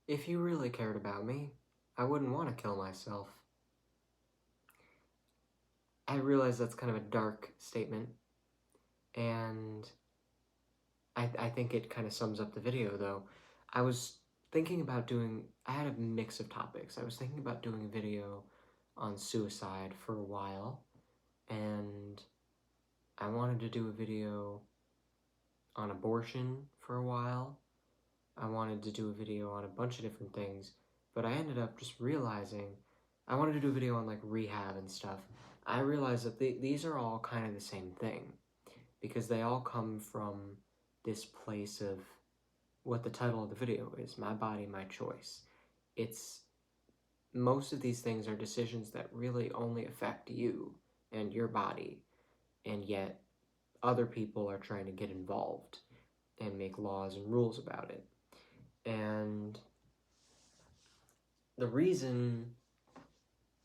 If you really cared about me, I wouldn't want to kill myself. I realize that's kind of a dark statement, and I think it kind of sums up the video, though. I was thinking about I had a mix of topics. I was thinking about doing a video on suicide for a while, and I wanted to do a video on abortion for a while. I wanted to do a video on a bunch of different things, but I ended up just realizing I wanted to do a video on like rehab and stuff. I realized that these are all kind of the same thing because they all come from this place of what the title of the video is, My Body, My Choice. It's most of these things are decisions that really only affect you and your body, and yet other people are trying to get involved and make laws and rules about it. And the reason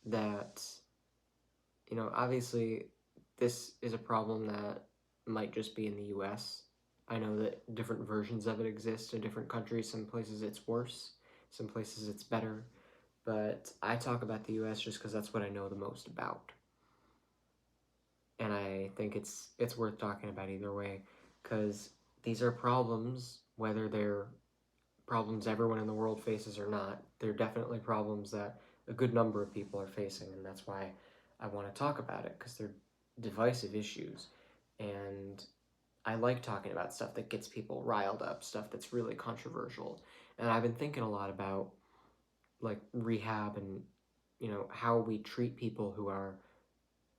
that, obviously this is a problem that might just be in the US. I know that different versions of it exist in different countries. Some places it's worse, some places it's better. But I talk about the US just because that's what I know the most about. And I think it's worth talking about either way, because these are problems, whether they're problems everyone in the world faces or not. They're definitely problems that a good number of people are facing, and that's why I want to talk about it, because they're divisive issues. And I like talking about stuff that gets people riled up, stuff that's really controversial. And I've been thinking a lot about like rehab and how we treat people who are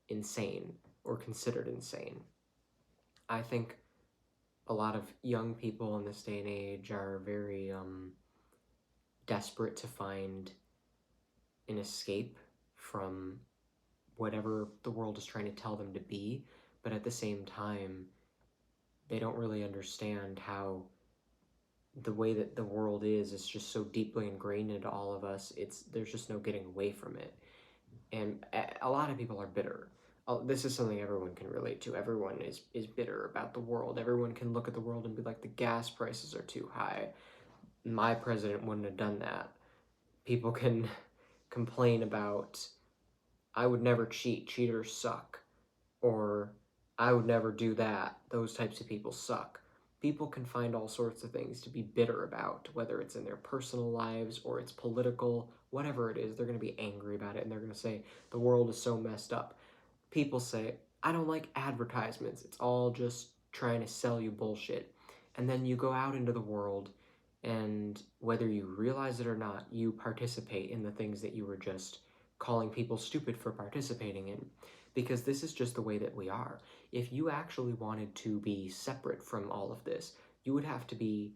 insane or considered insane. I think a lot of young people in this day and age are very desperate to find an escape from whatever the world is trying to tell them to be, but at the same time, they don't really understand how the way that the world is just so deeply ingrained into all of us. There's just no getting away from it. And a lot of people are bitter. This is something everyone can relate to. Everyone is bitter about the world. Everyone can look at the world and be like, the gas prices are too high. My president wouldn't have done that. People can complain about, I would never cheat, cheaters suck, or I would never do that, those types of people suck. People can find all sorts of things to be bitter about, whether it's in their personal lives or it's political, whatever it is, they're going to be angry about it and they're going to say, the world is so messed up. People say, I don't like advertisements, it's all just trying to sell you bullshit. And then you go out into the world, and whether you realize it or not, you participate in the things that you were just calling people stupid for participating in. Because this is just the way that we are. If you actually wanted to be separate from all of this, you would have to be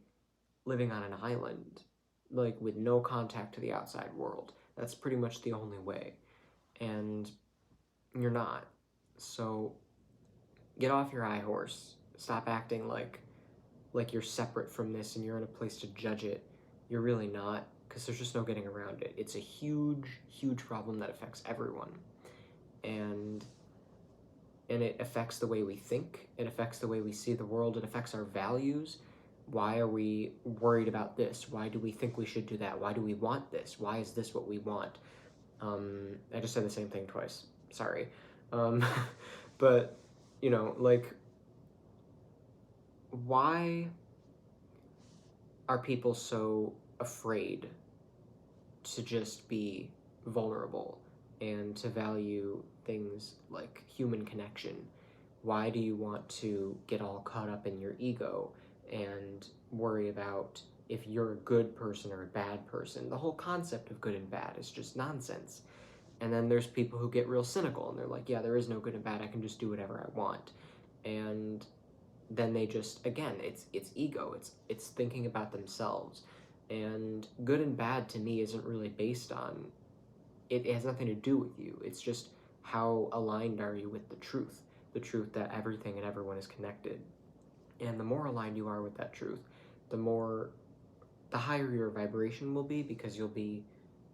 living on an island, like with no contact to the outside world. That's pretty much the only way. And you're not. So get off your high horse. Stop acting like you're separate from this and you're in a place to judge it. You're really not, because there's just no getting around it. It's a huge, huge problem that affects everyone. And it affects the way we think, it affects the way we see the world, it affects our values. Why are we worried about this? Why do we think we should do that? Why do we want this? Why is this what we want? I just said the same thing twice. Sorry. But, why are people so afraid to just be vulnerable and to value things like human connection? Why do you want to get all caught up in your ego and worry about if you're a good person or a bad person? The whole concept of good and bad is just nonsense. And then there's people who get real cynical and they're like, yeah, there is no good and bad, I can just do whatever I want. And then they just, again, it's ego, it's thinking about themselves. And good and bad to me isn't really based on, it has nothing to do with you. It's just how aligned are you with the truth that everything and everyone is connected. And the more aligned you are with that truth, the higher your vibration will be, because you'll be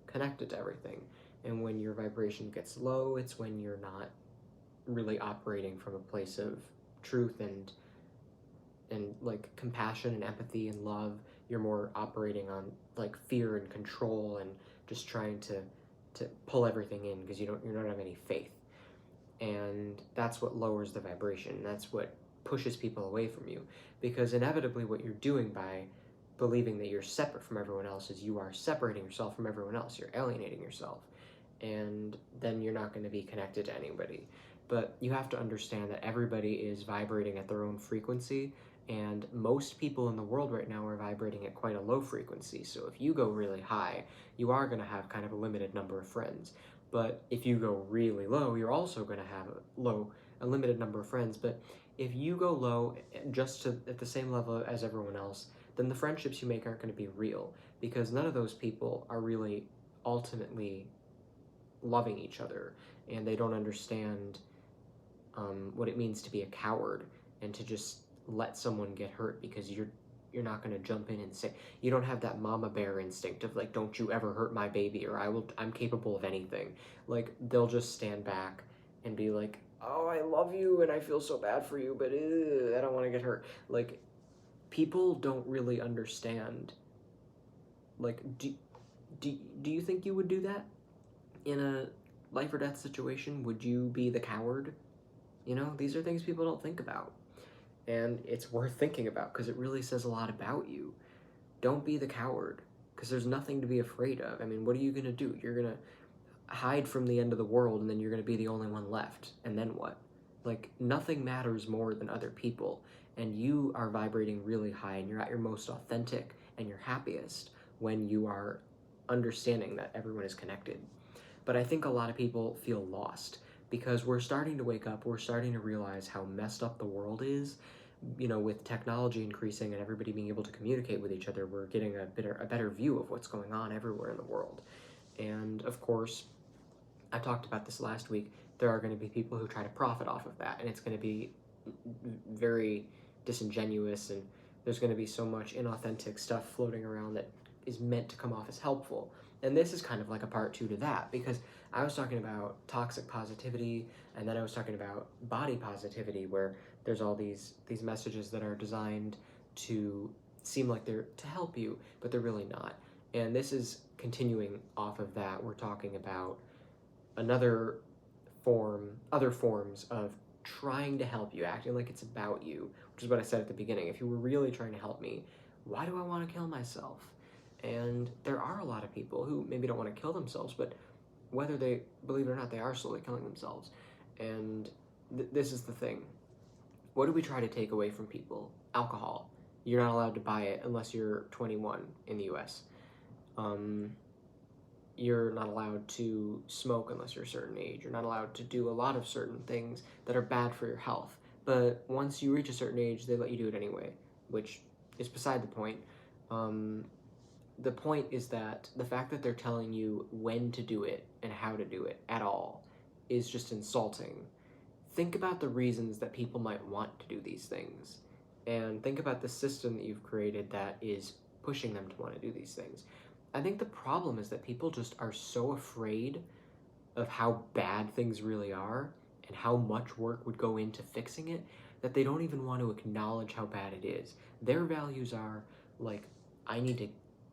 connected to everything. And when your vibration gets low, it's when you're not really operating from a place of truth and like compassion and empathy and love. you're more operating on like fear and control and just trying to pull everything in because you don't have any faith. And that's what lowers the vibration. That's what pushes people away from you, because inevitably what you're doing by believing that you're separate from everyone else is you are separating yourself from everyone else. You're alienating yourself, and then you're not going to be connected to anybody. But you have to understand that everybody is vibrating at their own frequency, and most people in the world right now are vibrating at quite a low frequency. So if you go really high, you are going to have kind of a limited number of friends. But if you go really low, you're also going to have a limited number of friends. But if you go low just at the same level as everyone else, then the friendships you make aren't going to be real, because none of those people are really ultimately loving each other, and they don't understand what it means to be a coward and to just let someone get hurt because you're not going to jump in and say, you don't have that mama bear instinct of like, don't you ever hurt my baby, or I'm capable of anything. Like, they'll just stand back and be like, oh, I love you and I feel so bad for you, but I don't want to get hurt. Like, people don't really understand. Like, do you think you would do that in a life or death situation? Would you be the coward? You know, these are things people don't think about. And it's worth thinking about because it really says a lot about you. Don't be the coward, because there's nothing to be afraid of. I mean, what are you going to do? You're going to hide from the end of the world, and then you're going to be the only one left. And then what? Like, nothing matters more than other people. And you are vibrating really high, and you're at your most authentic and your happiest when you are understanding that everyone is connected. But I think a lot of people feel lost because we're starting to wake up. We're starting to realize how messed up the world is. You know, with technology increasing and everybody being able to communicate with each other, we're getting a better view of what's going on everywhere in the world. And of course, I talked about this last week, there are going to be people who try to profit off of that, and it's going to be very disingenuous, and there's going to be so much inauthentic stuff floating around that is meant to come off as helpful. And this is kind of like a part two to that, because I was talking about toxic positivity, and then I was talking about body positivity, where there's all these messages that are designed to seem like they're to help you, but they're really not. And this is continuing off of that. We're talking about other forms of trying to help you, acting like it's about you, which is what I said at the beginning. If you were really trying to help me, why do I want to kill myself? And there are a lot of people who maybe don't want to kill themselves, but whether they believe it or not, they are slowly killing themselves. And this is the thing. What do we try to take away from people? Alcohol. You're not allowed to buy it unless you're 21 in the US. You're not allowed to smoke unless you're a certain age. You're not allowed to do a lot of certain things that are bad for your health. But once you reach a certain age, they let you do it anyway, which is beside the point. The point is that the fact that they're telling you when to do it and how to do it at all is just insulting. Think about the reasons that people might want to do these things, and think about the system that you've created that is pushing them to want to do these things. I think the problem is that people just are so afraid of how bad things really are and how much work would go into fixing it that they don't even want to acknowledge how bad it is. Their values are like, I need to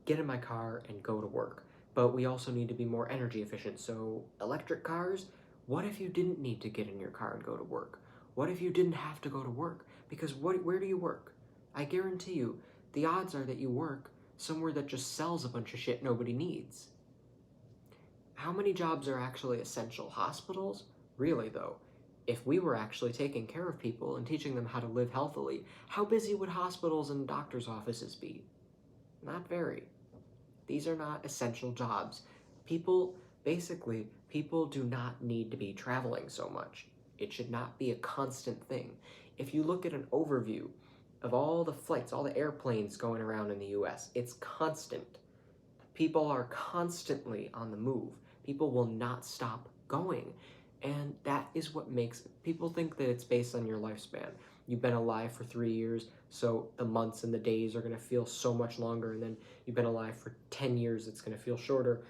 get in my car and go to work, but we also need to be more energy efficient. So electric cars, what if you didn't need to get in your car and go to work? What if you didn't have to go to work? Because where do you work? I guarantee you, the odds are that you work somewhere that just sells a bunch of shit nobody needs. How many jobs are actually essential? Hospitals? Really though, if we were actually taking care of people and teaching them how to live healthily, how busy would hospitals and doctors' offices be? Not very. These are not essential jobs. People do not need to be traveling so much. It should not be a constant thing. If you look at an overview of all the flights, all the airplanes going around in the US, it's constant. People are constantly on the move. People will not stop going. And that is what makes people think that it's based on your lifespan. You've been alive for 3 years, so the months and the days are going to feel so much longer, and then you've been alive for 10 years, it's going to feel shorter.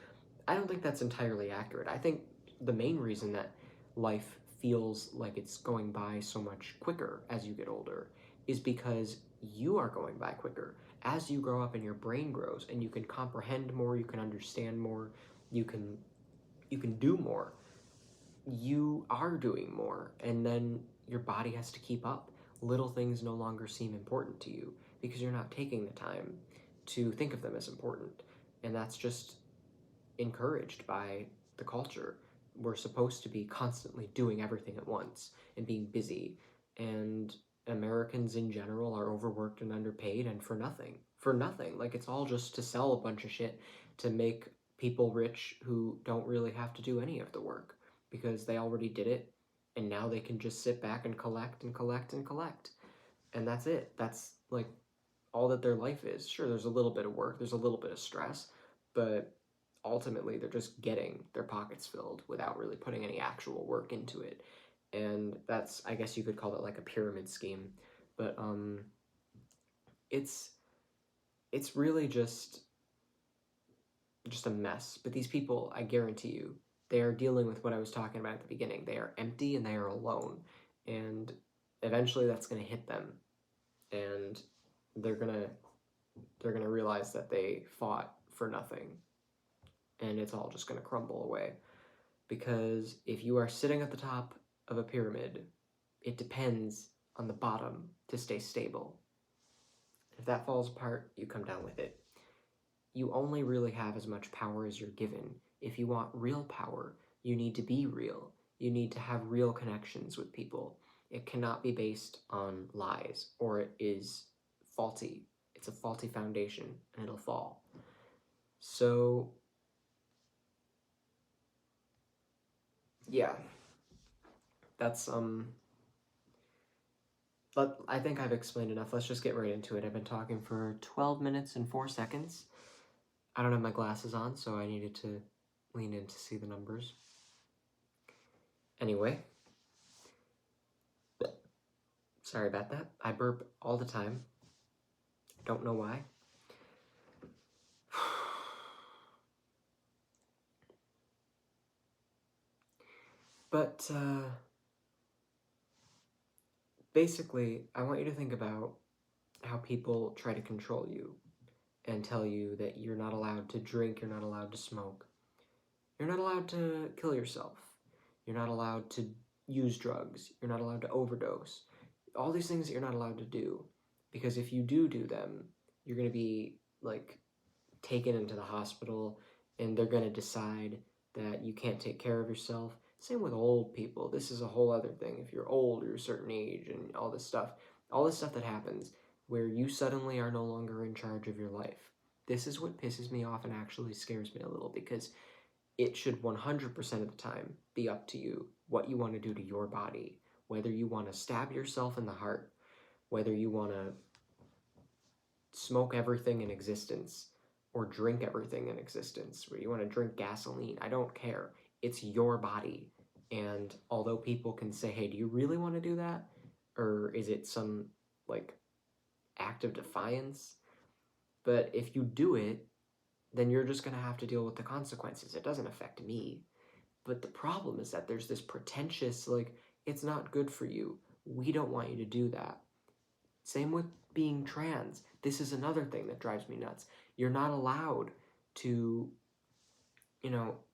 I don't think that's entirely accurate. I think the main reason that life feels like it's going by so much quicker as you get older is because you are going by quicker. As you grow up and your brain grows and you can comprehend more, you can understand more, you can do more, you are doing more, and then your body has to keep up. Little things no longer seem important to you because you're not taking the time to think of them as important. And that's just encouraged by the culture. We're supposed to be constantly doing everything at once and being busy. And Americans in general are overworked and underpaid, and for nothing. For nothing. Like, it's all just to sell a bunch of shit to make people rich who don't really have to do any of the work because they already did it, and now they can just sit back and collect and collect and collect. And that's it. That's like all that their life is. Sure, there's a little bit of work, there's a little bit of stress, but ultimately they're just getting their pockets filled without really putting any actual work into it. And that's, I guess you could call it like a pyramid scheme. But it's really just a mess. But these people, I guarantee you, they are dealing with what I was talking about at the beginning. They are empty and they are alone, and eventually that's going to hit them, and they're gonna realize that they fought for nothing, and it's all just gonna crumble away. Because if you are sitting at the top of a pyramid, it depends on the bottom to stay stable. If that falls apart, you come down with it. You only really have as much power as you're given. If you want real power, you need to be real. You need to have real connections with people. It cannot be based on lies, or it is faulty. It's a faulty foundation, and it'll fall. So, yeah, that's, but I think I've explained enough. Let's just get right into it. I've been talking for 12 minutes and 4 seconds. I don't have my glasses on, so I needed to lean in to see the numbers. Anyway, sorry about that. I burp all the time. Don't know why. But basically, I want you to think about how people try to control you and tell you that you're not allowed to drink, you're not allowed to smoke, you're not allowed to kill yourself, you're not allowed to use drugs, you're not allowed to overdose. All these things that you're not allowed to do, because if you do them, you're going to be like taken into the hospital, and they're going to decide that you can't take care of yourself. Same with old people. This is a whole other thing. If you're old or a certain age and all this stuff that happens where you suddenly are no longer in charge of your life. This is what pisses me off and actually scares me a little, because it should 100% of the time be up to you what you want to do to your body. Whether you want to stab yourself in the heart, whether you want to smoke everything in existence, or drink everything in existence, where you want to drink gasoline. I don't care. It's your body. And although people can say, hey, do you really want to do that? Or is it some, like, act of defiance? But if you do it, then you're just going to have to deal with the consequences. It doesn't affect me. But the problem is that there's this pretentious, like, it's not good for you. We don't want you to do that. Same with being trans. This is another thing that drives me nuts. You're not allowed to,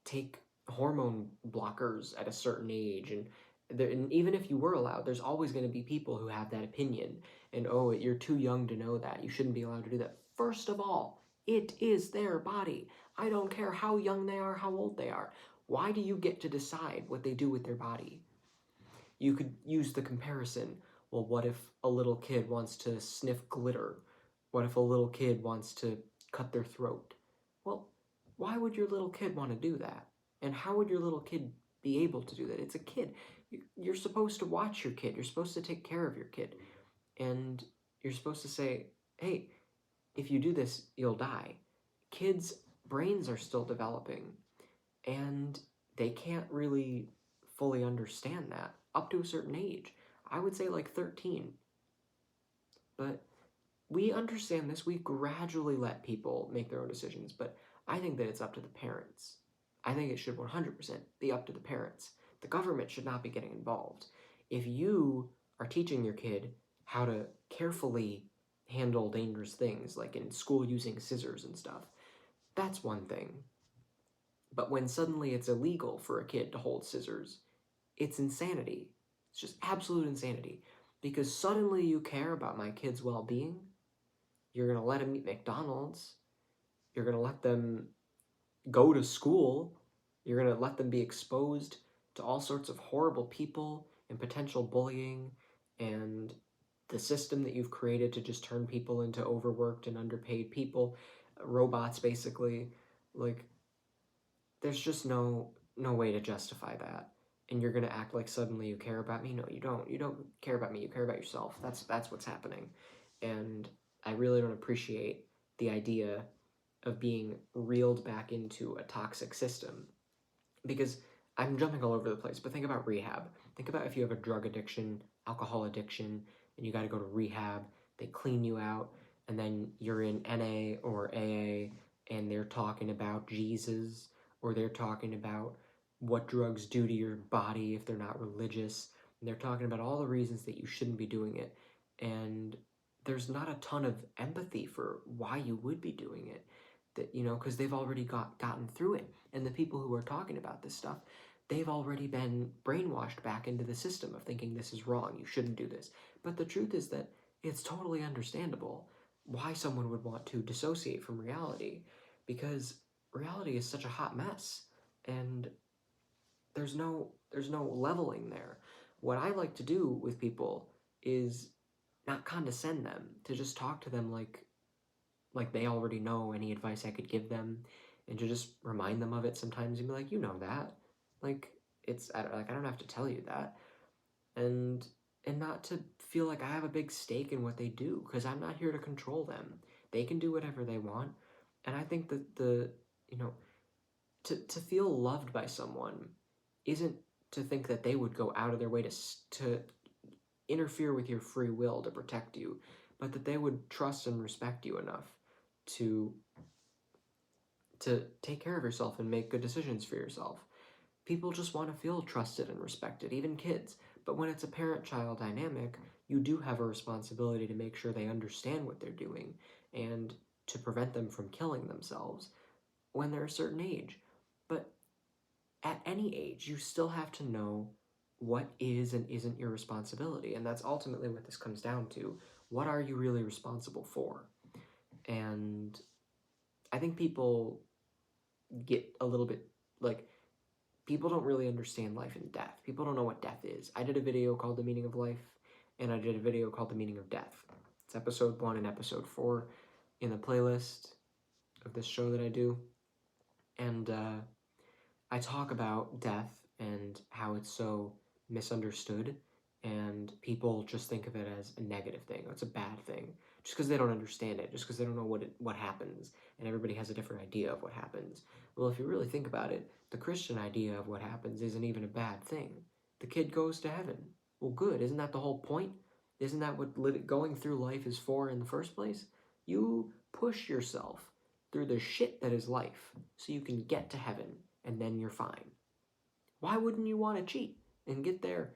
take hormone blockers at a certain age. And even if you were allowed, there's always going to be people who have that opinion. And, oh, you're too young to know that. You shouldn't be allowed to do that. First of all, it is their body. I don't care how young they are, how old they are. Why do you get to decide what they do with their body? You could use the comparison. Well, what if a little kid wants to sniff glitter? What if a little kid wants to cut their throat? Well, why would your little kid want to do that? And how would your little kid be able to do that? It's a kid. You're supposed to watch your kid. You're supposed to take care of your kid. And you're supposed to say, hey, if you do this, you'll die. Kids' brains are still developing, and they can't really fully understand that up to a certain age. I would say like 13. But we understand this. We gradually let people make their own decisions, but I think that it's up to the parents. I think it should 100% be up to the parents. The government should not be getting involved. If you are teaching your kid how to carefully handle dangerous things, like in school using scissors and stuff, that's one thing. But when suddenly it's illegal for a kid to hold scissors, it's insanity. It's just absolute insanity. Because suddenly you care about my kid's well being. You're going to let them eat McDonald's. You're going to let them go to school. You're going to let them be exposed to all sorts of horrible people and potential bullying and the system that you've created to just turn people into overworked and underpaid people, robots basically. Like, there's just no way to justify that. And you're gonna act like suddenly you care about me? No, you don't. You don't care about me. You care about yourself. That's what's happening. And I really don't appreciate the idea of being reeled back into a toxic system, because I'm jumping all over the place. But think about rehab. Think about if you have a drug addiction, alcohol addiction, and you got to go to rehab. They clean you out, and then you're in NA or AA, and they're talking about Jesus, or they're talking about what drugs do to your body if they're not religious. And they're talking about all the reasons that you shouldn't be doing it. And there's not a ton of empathy for why you would be doing it. That, because they've already gotten through it. And the people who are talking about this stuff, they've already been brainwashed back into the system of thinking this is wrong, you shouldn't do this. But the truth is that it's totally understandable why someone would want to dissociate from reality, because reality is such a hot mess, and there's no leveling there. What I like to do with people is not condescend them, to just talk to them like they already know any advice I could give them, and to just remind them of it sometimes and be like, that. Like, I don't have to tell you that. And not to feel like I have a big stake in what they do, because I'm not here to control them. They can do whatever they want. And I think that to feel loved by someone isn't to think that they would go out of their way to interfere with your free will to protect you, but that they would trust and respect you enough to take care of yourself and make good decisions for yourself. People just want to feel trusted and respected, even kids. But when it's a parent-child dynamic, you do have a responsibility to make sure they understand what they're doing and to prevent them from killing themselves when they're a certain age. But at any age, you still have to know what is and isn't your responsibility. And that's ultimately what this comes down to. What are you really responsible for? And I think people get a little bit, like, people don't really understand life and death. People don't know what death is. I did a video called The Meaning of Life, and I did a video called The Meaning of Death. It's episode 1 and episode 4 in the playlist of this show that I do. And I talk about death and how it's so misunderstood, and people just think of it as a negative thing. It's a bad thing, just because they don't understand it, just because they don't know what happens, and everybody has a different idea of what happens. Well, if you really think about it, the Christian idea of what happens isn't even a bad thing. The kid goes to heaven. Well, good. Isn't that the whole point? Isn't that what going through life is for in the first place? You push yourself through the shit that is life so you can get to heaven, and then you're fine. Why wouldn't you want to cheat and get there?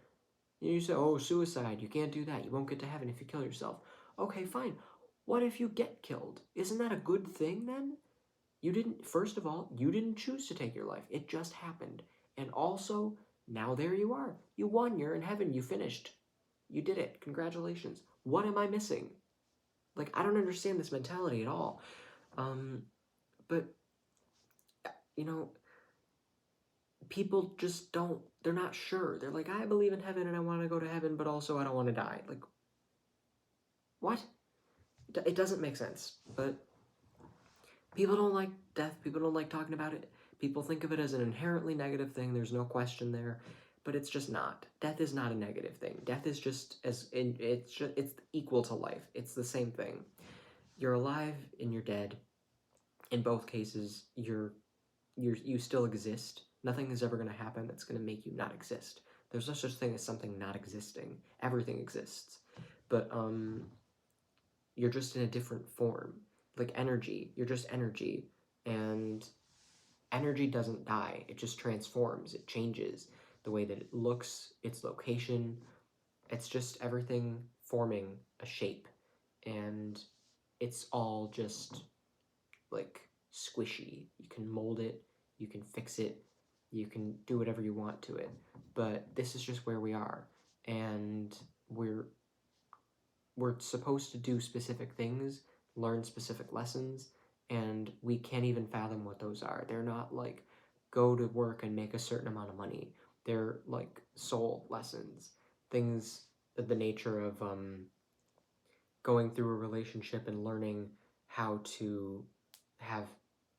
You say, oh, suicide, you can't do that. You won't get to heaven if you kill yourself. Okay, fine. What if you get killed? Isn't that a good thing then? First of all, you didn't choose to take your life. It just happened. And also, now there you are. You won. You're in heaven. You finished. You did it. Congratulations. What am I missing? Like, I don't understand this mentality at all. But, people just don't, they're not sure. They're like, I believe in heaven and I want to go to heaven, but also I don't want to die. Like, what? It doesn't make sense. But people don't like death. People don't like talking about it. People think of it as an inherently negative thing. There's no question there, but it's just not. Death is not a negative thing. Death is it's equal to life. It's the same thing. You're alive and you're dead. In both cases, you still exist. Nothing is ever going to happen that's going to make you not exist. There's no such thing as something not existing. Everything exists. But you're just in a different form. Like energy, you're just energy, and energy doesn't die. It just transforms. It changes the way that it looks, its location. It's just everything forming a shape, and it's all just like squishy. You can mold it, you can fix it, you can do whatever you want to it. But this is just where we are, and we're supposed to do specific things, learn specific lessons, and we can't even fathom what those are. They're not like go to work and make a certain amount of money. They're like soul lessons, things of the nature of going through a relationship and learning how to have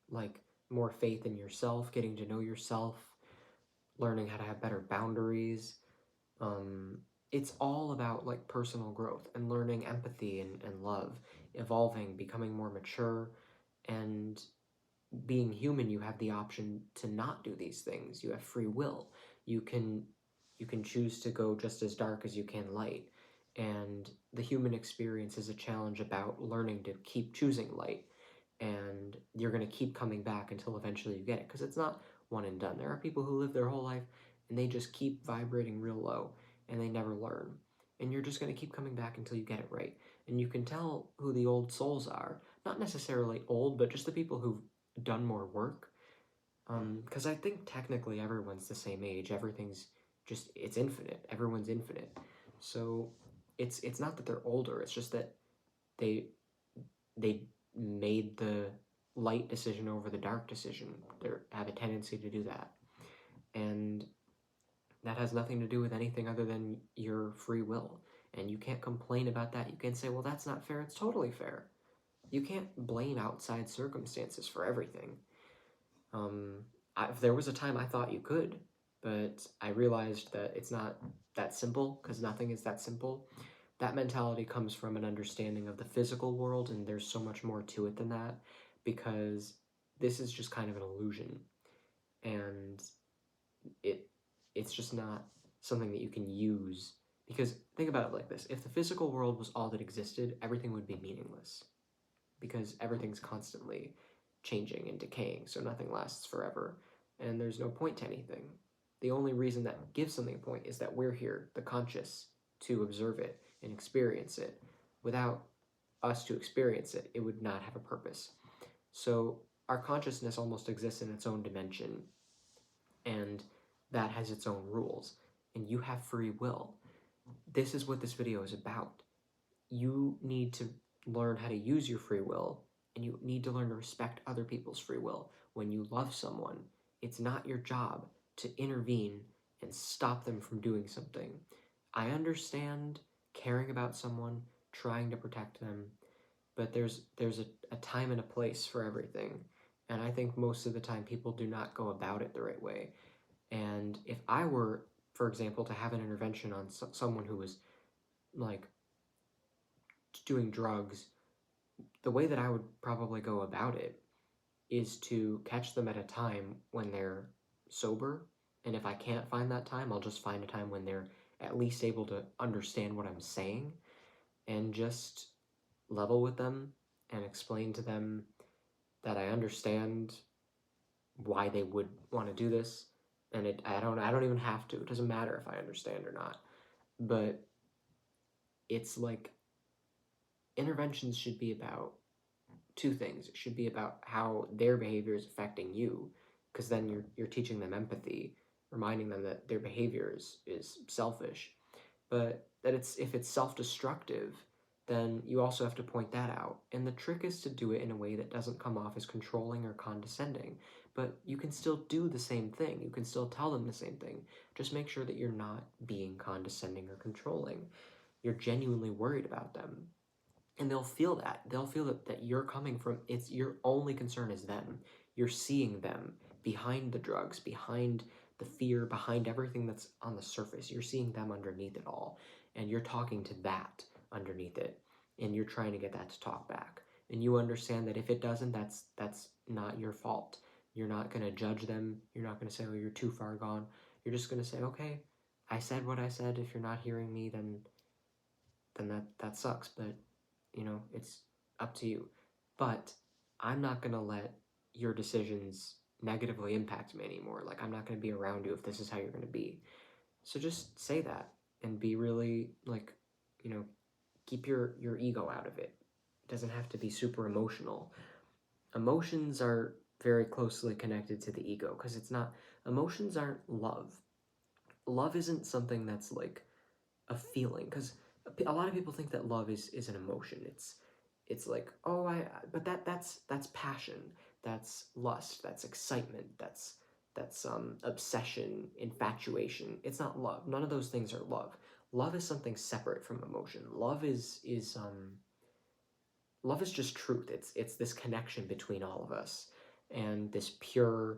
like more faith in yourself, getting to know yourself, learning how to have better boundaries. It's all about like personal growth and learning empathy and love, evolving, becoming more mature, and being human. You have the option to not do these things. You have free will. You can choose to go just as dark as you can light. And the human experience is a challenge about learning to keep choosing light. And you're going to keep coming back until eventually you get it, because it's not one and done. There are people who live their whole life and they just keep vibrating real low and they never learn. And you're just going to keep coming back until you get it right. And you can tell who the old souls are. Not necessarily old, but just the people who've done more work. Because I think technically everyone's the same age. Everything's just, it's infinite. Everyone's infinite. So it's not that they're older. It's just that they made the light decision over the dark decision. They have a tendency to do that. And that has nothing to do with anything other than your free will. And you can't complain about that. You can't say, well, that's not fair. It's totally fair. You can't blame outside circumstances for everything. If there was a time I thought you could, but I realized that it's not that simple, because nothing is that simple. That mentality comes from an understanding of the physical world, and there's so much more to it than that, because this is just kind of an illusion, and it's just not something that you can use. Because think about it like this: if the physical world was all that existed, everything would be meaningless, because everything's constantly changing and decaying, so nothing lasts forever, and there's no point to anything. The only reason that gives something a point is that we're here, the conscious, to observe it and experience it. Without us to experience it, it would not have a purpose. So our consciousness almost exists in its own dimension, and that has its own rules, and you have free will. This is what this video is about. You need to learn how to use your free will, and you need to learn to respect other people's free will. When you love someone, it's not your job to intervene and stop them from doing something. I understand caring about someone, trying to protect them, but there's a time and a place for everything. And I think most of the time people do not go about it the right way. And if I were, for example, to have an intervention on someone who was like doing drugs, the way that I would probably go about it is to catch them at a time when they're sober. And if I can't find that time, I'll just find a time when they're at least able to understand what I'm saying, and just level with them and explain to them that I understand why they would want to do this. And I don't even have to. It doesn't matter if I understand or not. But it's like interventions should be about two things. It should be about how their behavior is affecting you, because then you're teaching them empathy, reminding them that their behavior is selfish. But that if it's self-destructive, then you also have to point that out. And the trick is to do it in a way that doesn't come off as controlling or condescending. But you can still do the same thing. You can still tell them the same thing. Just make sure that you're not being condescending or controlling. You're genuinely worried about them. And they'll feel that. They'll feel that you're coming from, it's your only concern is them. You're seeing them behind the drugs, behind the fear, behind everything that's on the surface. You're seeing them underneath it all. And you're talking to that underneath it. And you're trying to get that to talk back. And you understand that if it doesn't, that's not your fault. You're not going to judge them. You're not going to say, oh, you're too far gone. You're just going to say, okay, I said what I said. If you're not hearing me, then that sucks. But it's up to you. But I'm not going to let your decisions negatively impact me anymore. Like, I'm not going to be around you if this is how you're going to be. So just say that and be really, like, keep your ego out of it. It doesn't have to be super emotional. Emotions are very closely connected to the ego, because emotions aren't love. Love isn't something that's like a feeling, because a lot of people think that love is an emotion. It's like, oh, but that's passion, that's lust, that's excitement, that's obsession, infatuation. It's not love. None of those things are love. Love is something separate from emotion. Love is just truth. It's this connection between all of us, and this pure,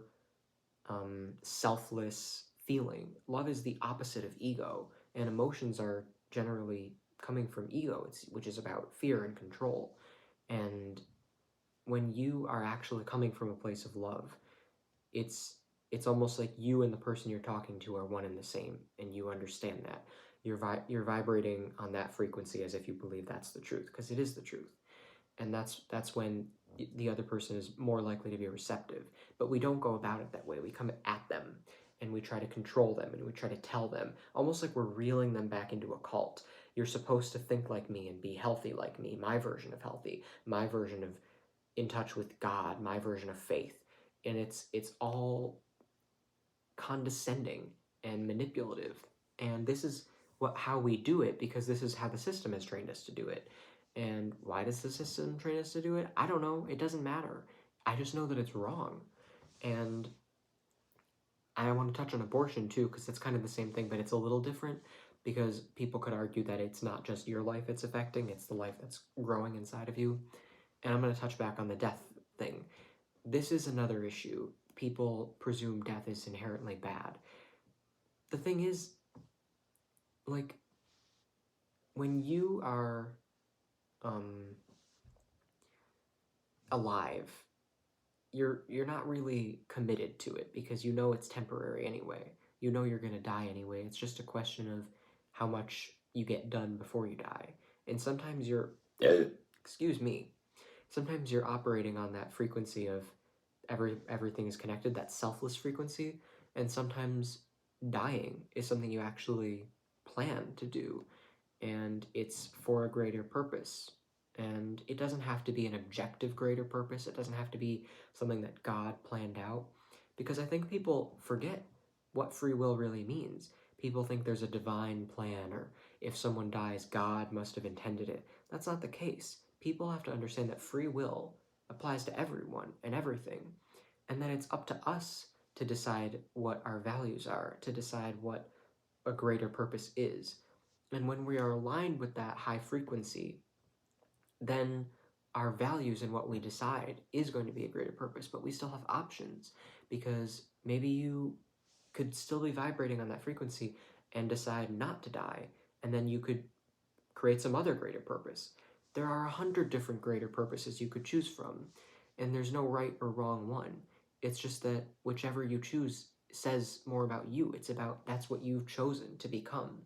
selfless feeling. Love is the opposite of ego, and emotions are generally coming from ego, which is about fear and control. And when you are actually coming from a place of love, it's it's almost like you and the person you're talking to are one and the same, and you understand that. You're vibrating on that frequency as if you believe that's the truth, because it is the truth. And that's when the other person is more likely to be receptive. But we don't go about it that way. We come at them, and we try to control them, and we try to tell them, almost like we're reeling them back into a cult. You're supposed to think like me and be healthy like me, my version of healthy, my version of in touch with God, my version of faith. And it's all condescending and manipulative. And this is how we do it, because this is how the system has trained us to do it. And why does the system train us to do it? I don't know. It doesn't matter. I just know that it's wrong. And I want to touch on abortion too, because it's kind of the same thing, but it's a little different, because people could argue that it's not just your life it's affecting, it's the life that's growing inside of you. And I'm going to touch back on the death thing. This is another issue. People presume death is inherently bad. The thing is, like, when you are alive, you're not really committed to it, because you know it's temporary anyway. You know you're going to die anyway. It's just a question of how much you get done before you die. And sometimes excuse me, sometimes you're operating on that frequency of everything is connected, that selfless frequency, and sometimes dying is something you actually plan to do, and it's for a greater purpose. And it doesn't have to be an objective greater purpose. It doesn't have to be something that God planned out, because I think people forget what free will really means. People think there's a divine plan, or if someone dies, God must have intended it. That's not the case. People have to understand that free will applies to everyone and everything, and that it's up to us to decide what our values are, to decide what a greater purpose is. And when we are aligned with that high frequency, then our values and what we decide is going to be a greater purpose. But we still have options, because maybe you could still be vibrating on that frequency and decide not to die, and then you could create some other greater purpose. There are 100 different greater purposes you could choose from, and there's no right or wrong one. It's just that whichever you choose says more about you. That's what you've chosen to become,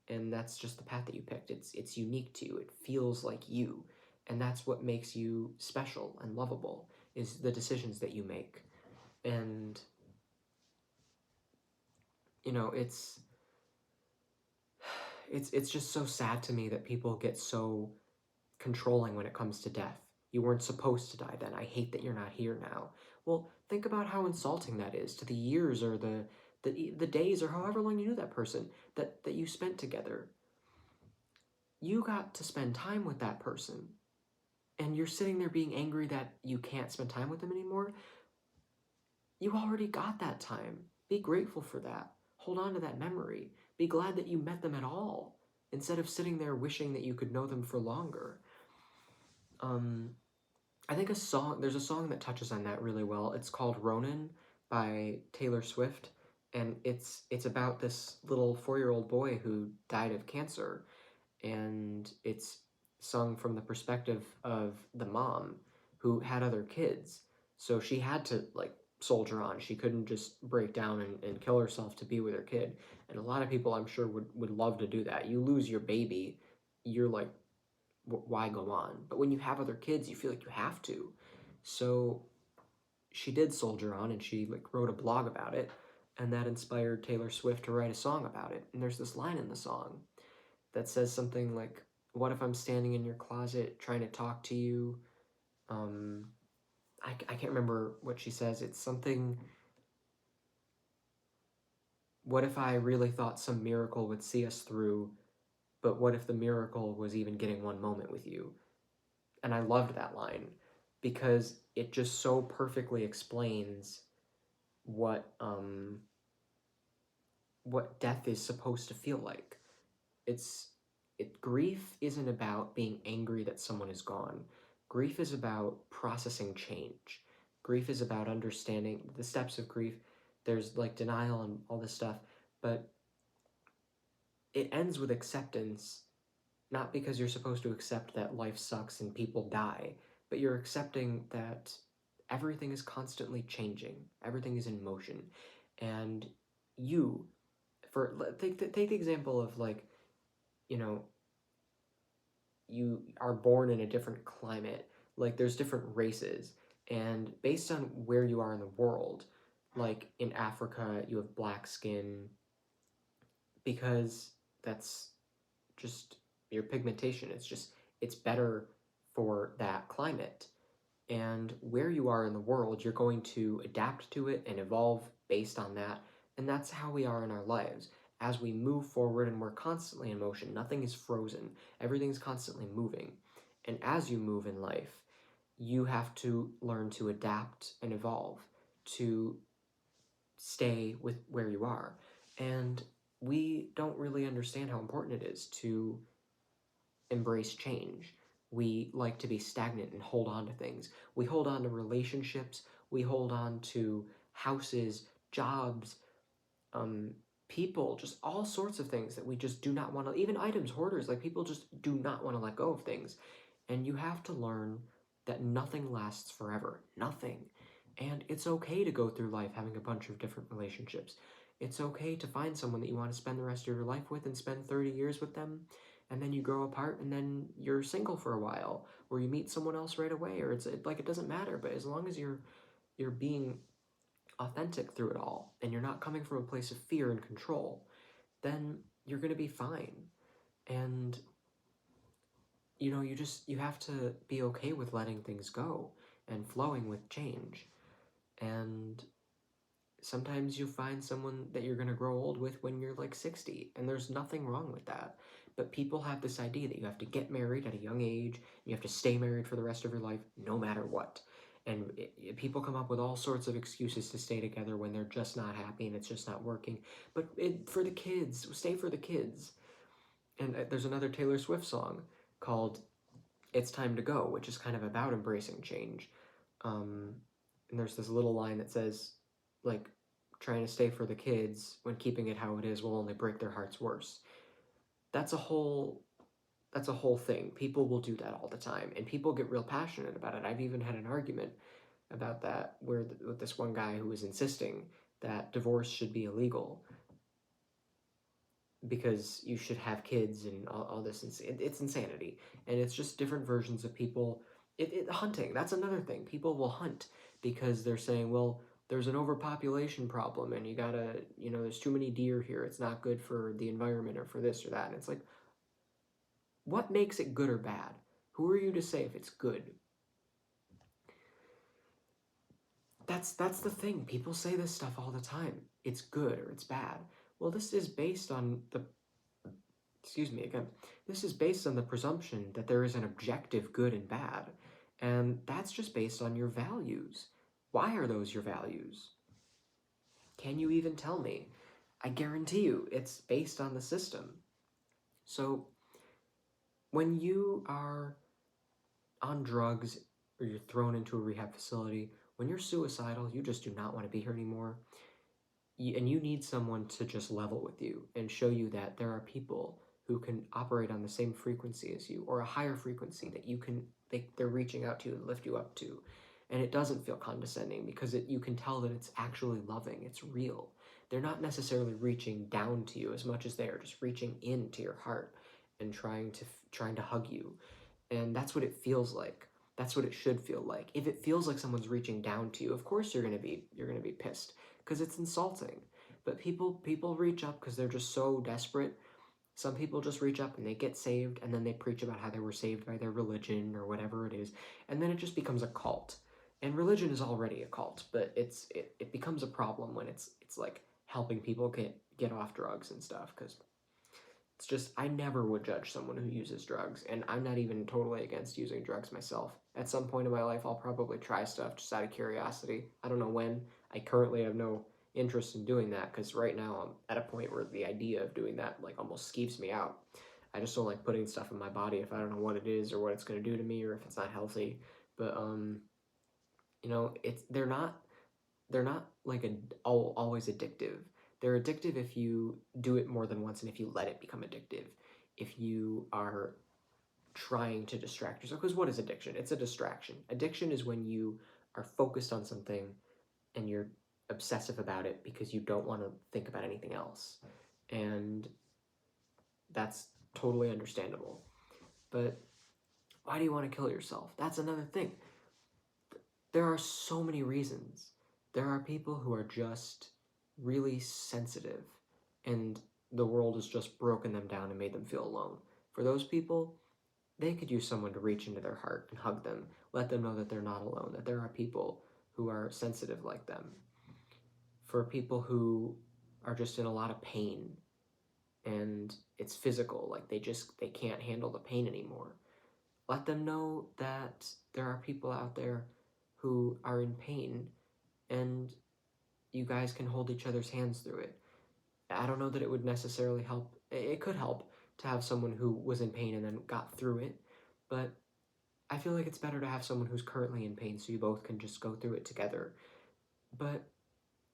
and that's just the path that you picked. It's unique to you. It feels like you, and that's what makes you special and lovable, is the decisions that you make. And it's just so sad to me that people get so controlling when it comes to death. You weren't supposed to die then. I hate that you're not here now. Well, think about how insulting that is to the years, or the days, or however long you knew that person, that you spent together. You got to spend time with that person, and you're sitting there being angry that you can't spend time with them anymore. You already got that time. Be grateful for that. Hold on to that memory. Be glad that you met them at all, instead of sitting there wishing that you could know them for longer. I think there's a song that touches on that really well. It's called Ronan by Taylor Swift, and it's about this little 4-year-old boy who died of cancer, and it's sung from the perspective of the mom who had other kids. So she had to soldier on. She couldn't just break down and kill herself to be with her kid. And a lot of people, I'm sure, would love to do that. You lose your baby, you're like, why go on? But when you have other kids, you feel like you have to. So she did soldier on, and she wrote a blog about it, and that inspired Taylor Swift to write a song about it. And there's this line in the song that says something like, What if I'm standing in your closet trying to talk to you? I can't remember what she says. It's something, what if I really thought some miracle would see us through, but what if the miracle was even getting one moment with you? And I loved that line because it just so perfectly explains what what death is supposed to feel like. It's grief isn't about being angry that someone is gone. Grief is about processing change. Grief is about understanding the steps of grief. There's like denial and all this stuff, but it ends with acceptance, not because you're supposed to accept that life sucks and people die, but you're accepting that everything is constantly changing, everything is in motion. And you, take the example of, like, you know, you are born in a different climate, like there's different races, and based on where you are in the world, like in Africa you have black skin because that's just your pigmentation. It's better for that climate. And where you are in the world, you're going to adapt to it and evolve based on that. And that's how we are in our lives. As we move forward and we're constantly in motion, nothing is frozen, everything's constantly moving. And as you move in life, you have to learn to adapt and evolve to stay with where you are. And we don't really understand how important it is to embrace change. We like to be stagnant and hold on to things. We hold on to relationships. We hold on to houses, jobs, um, people, just all sorts of things that we just do not want to, even items, hoarders, like people just do not want to let go of things. And you have to learn that nothing lasts forever. Nothing. And it's okay to go through life having a bunch of different relationships. It's okay to find someone that you want to spend the rest of your life with and spend 30 years with them, and then you grow apart and then you're single for a while, or you meet someone else right away, or like it doesn't matter. But as long as you're being authentic through it all and you're not coming from a place of fear and control, then you're going to be fine. And you have to be okay with letting things go and flowing with change. And sometimes you find someone that you're going to grow old with when you're like 60, and there's nothing wrong with that. But people have this idea that you have to get married at a young age, you have to stay married for the rest of your life no matter what. And people come up with all sorts of excuses to stay together when they're just not happy and it's just not working. But for the kids, stay for the kids. And there's another Taylor Swift song called "It's Time to Go," which is kind of about embracing change. And there's this little line that says, like, trying to stay for the kids when keeping it how it is will only break their hearts worse. That's a whole thing. People will do that all the time, and people get real passionate about it. I've even had an argument about that with this one guy who was insisting that divorce should be illegal because you should have kids and all this. It's insanity, and it's just different versions of people. Hunting, that's another thing. People will hunt because they're saying, well, there's an overpopulation problem and you gotta, there's too many deer here, it's not good for the environment or for this or that. And it's like, what makes it good or bad? Who are you to say if it's good? That's the thing. People say this stuff all the time. It's good or it's bad. Well, this is based on the excuse me again. This is based on the presumption that there is an objective good and bad, and that's just based on your values. Why are those your values? Can you even tell me? I guarantee you it's based on the system. So when you are on drugs or you're thrown into a rehab facility, when you're suicidal, you just do not want to be here anymore. And you need someone to just level with you and show you that there are people who can operate on the same frequency as you, or a higher frequency that they're reaching out to you and lift you up to. And it doesn't feel condescending because you can tell that it's actually loving, it's real. They're not necessarily reaching down to you as much as they are just reaching into your heart and trying to hug you. And that's what it feels like. That's what it should feel like. If it feels like someone's reaching down to you, of course you're gonna be pissed because it's insulting. But people reach up because they're just so desperate, Some people just reach up and they get saved, and then they preach about how they were saved by their religion or whatever it is, and then it just becomes a cult. And religion is already a cult, but it becomes a problem when it's like helping people get off drugs and stuff, because it's just, I never would judge someone who uses drugs, and I'm not even totally against using drugs myself. At some point in my life, I'll probably try stuff just out of curiosity. I don't know when. I currently have no interest in doing that, because right now I'm at a point where the idea of doing that like almost skeeves me out. I just don't like putting stuff in my body if I don't know what it is or what it's going to do to me or if it's not healthy. But it's they're not like always addictive. They're addictive if you do it more than once and if you let it become addictive. If you are trying to distract yourself, because what is addiction? It's a distraction. Addiction is when you are focused on something and you're obsessive about it because you don't want to think about anything else. And that's totally understandable. But why do you want to kill yourself? That's another thing. There are so many reasons. There are people who are just really sensitive, and the world has just broken them down and made them feel alone. For those people, they could use someone to reach into their heart and hug them, let them know that they're not alone, that there are people who are sensitive like them. For people who are just in a lot of pain and it's physical, like they can't handle the pain anymore, let them know that there are people out there who are in pain, and you guys can hold each other's hands through it. I don't know that it would necessarily help. It could help to have someone who was in pain and then got through it, but I feel like it's better to have someone who's currently in pain so you both can just go through it together. But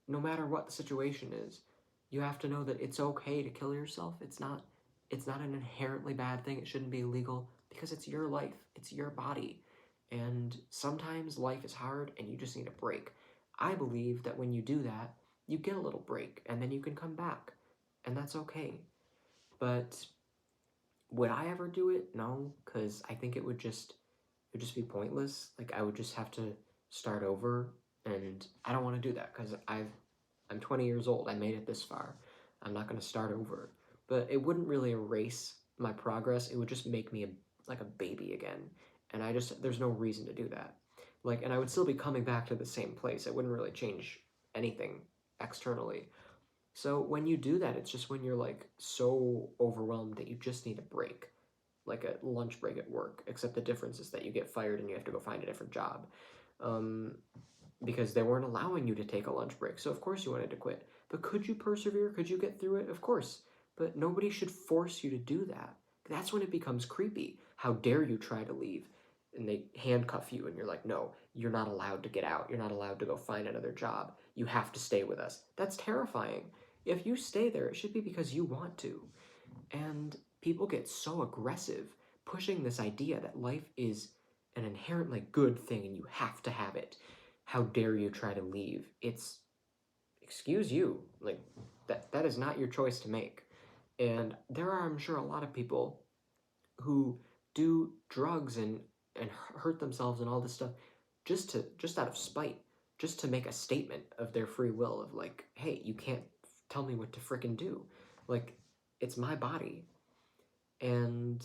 no matter what the situation is, you have to know that it's okay to kill yourself. It's not an inherently bad thing. It shouldn't be illegal because it's your life. It's your body. And sometimes life is hard and you just need a break. I believe that when you do that, you get a little break and then you can come back. And that's okay. But would I ever do it? No, because I think it would just be pointless. Like I would just have to start over, and I don't want to do that because I'm 20 years old. I made it this far. I'm not going to start over. But it wouldn't really erase my progress. It would just make me like a baby again. And there's no reason to do that. Like, and I would still be coming back to the same place. It wouldn't really change anything externally. So when you do that, it's just when you're like so overwhelmed that you just need a break, like a lunch break at work, except the difference is that you get fired and you have to go find a different job. Um, because they weren't allowing you to take a lunch break. So of course you wanted to quit. But could you persevere? Could you get through it? Of course. But nobody should force you to do that. That's when it becomes creepy. How dare you try to leave? And they handcuff you and you're like, no, you're not allowed to get out. You're not allowed to go find another job. You have to stay with us. That's terrifying. If you stay there, it should be because you want to. And people get so aggressive pushing this idea that life is an inherently good thing and you have to have it. How dare you try to leave? It's, excuse you, like that is not your choice to make. And there are, I'm sure, a lot of people who do drugs and hurt themselves and all this stuff just out of spite, just to make a statement of their free will of like, hey, you can't tell me what to frickin' do. Like, it's my body. And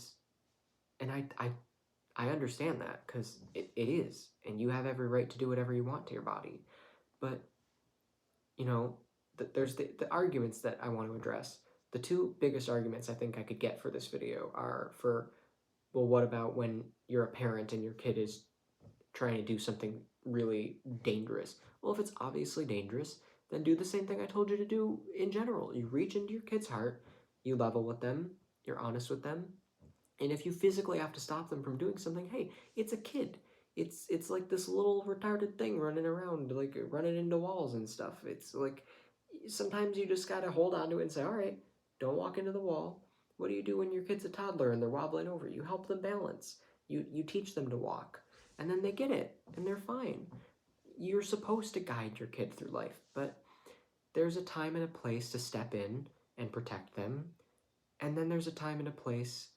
I understand that because it is, and you have every right to do whatever you want to your body. But there's the arguments that I want to address. The two biggest arguments I think I could get for this video are for, well, what about when you're a parent and your kid is trying to do something really dangerous? Well, if it's obviously dangerous, then do the same thing I told you to do in general. You reach into your kid's heart, you level with them, you're honest with them, and if you physically have to stop them from doing something, hey, it's a kid. It's like this little retarded thing running around, like running into walls and stuff. It's like sometimes you just gotta hold on to it and say, all right, don't walk into the wall. What do you do when your kid's a toddler and they're wobbling over? You help them balance. You teach them to walk, and then they get it and they're fine. You're supposed to guide your kid through life, but there's a time and a place to step in and protect them, and then there's a time and a place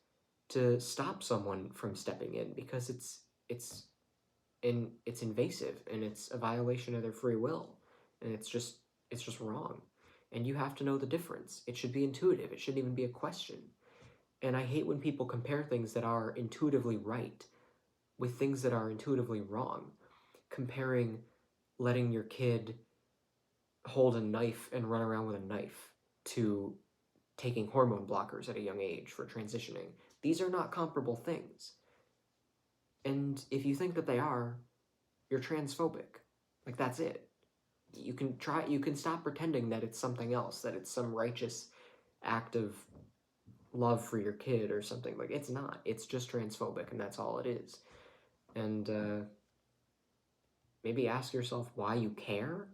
to stop someone from stepping in because it's invasive and it's a violation of their free will, and it's just wrong. And you have to know the difference. It should be intuitive. It shouldn't even be a question. And I hate when people compare things that are intuitively right with things that are intuitively wrong. Comparing letting your kid hold a knife and run around with a knife to taking hormone blockers at a young age for transitioning. These are not comparable things. And if you think that they are, you're transphobic. Like, that's it. You can stop pretending that it's something else, that it's some righteous act of love for your kid or something. Like, it's not. It's just transphobic, and that's all it is. And maybe ask yourself why you care,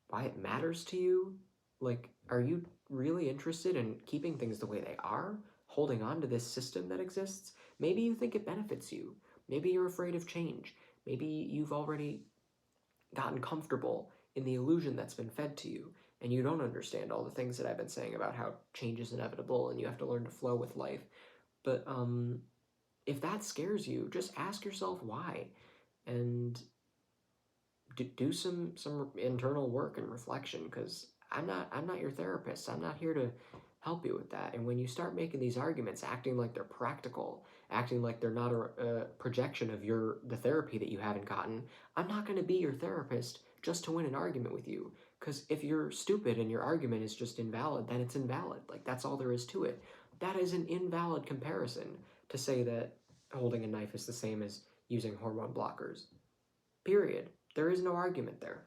why it matters to you. Like, are you really interested in keeping things the way they are? Holding on to this system that exists? Maybe you think it benefits you. Maybe you're afraid of change. Maybe you've already gotten comfortable in the illusion that's been fed to you, and you don't understand all the things that I've been saying about how change is inevitable and you have to learn to flow with life. But if that scares you, just ask yourself why, and do some internal work and reflection, because I'm not your therapist. I'm not here to help you with that. And when you start making these arguments, acting like they're practical, acting like they're not a projection of the therapy that you haven't gotten, I'm not going to be your therapist just to win an argument with you. Because if you're stupid and your argument is just invalid, then it's invalid. Like, that's all there is to it. That is an invalid comparison to say that holding a knife is the same as using hormone blockers. Period. There is no argument there.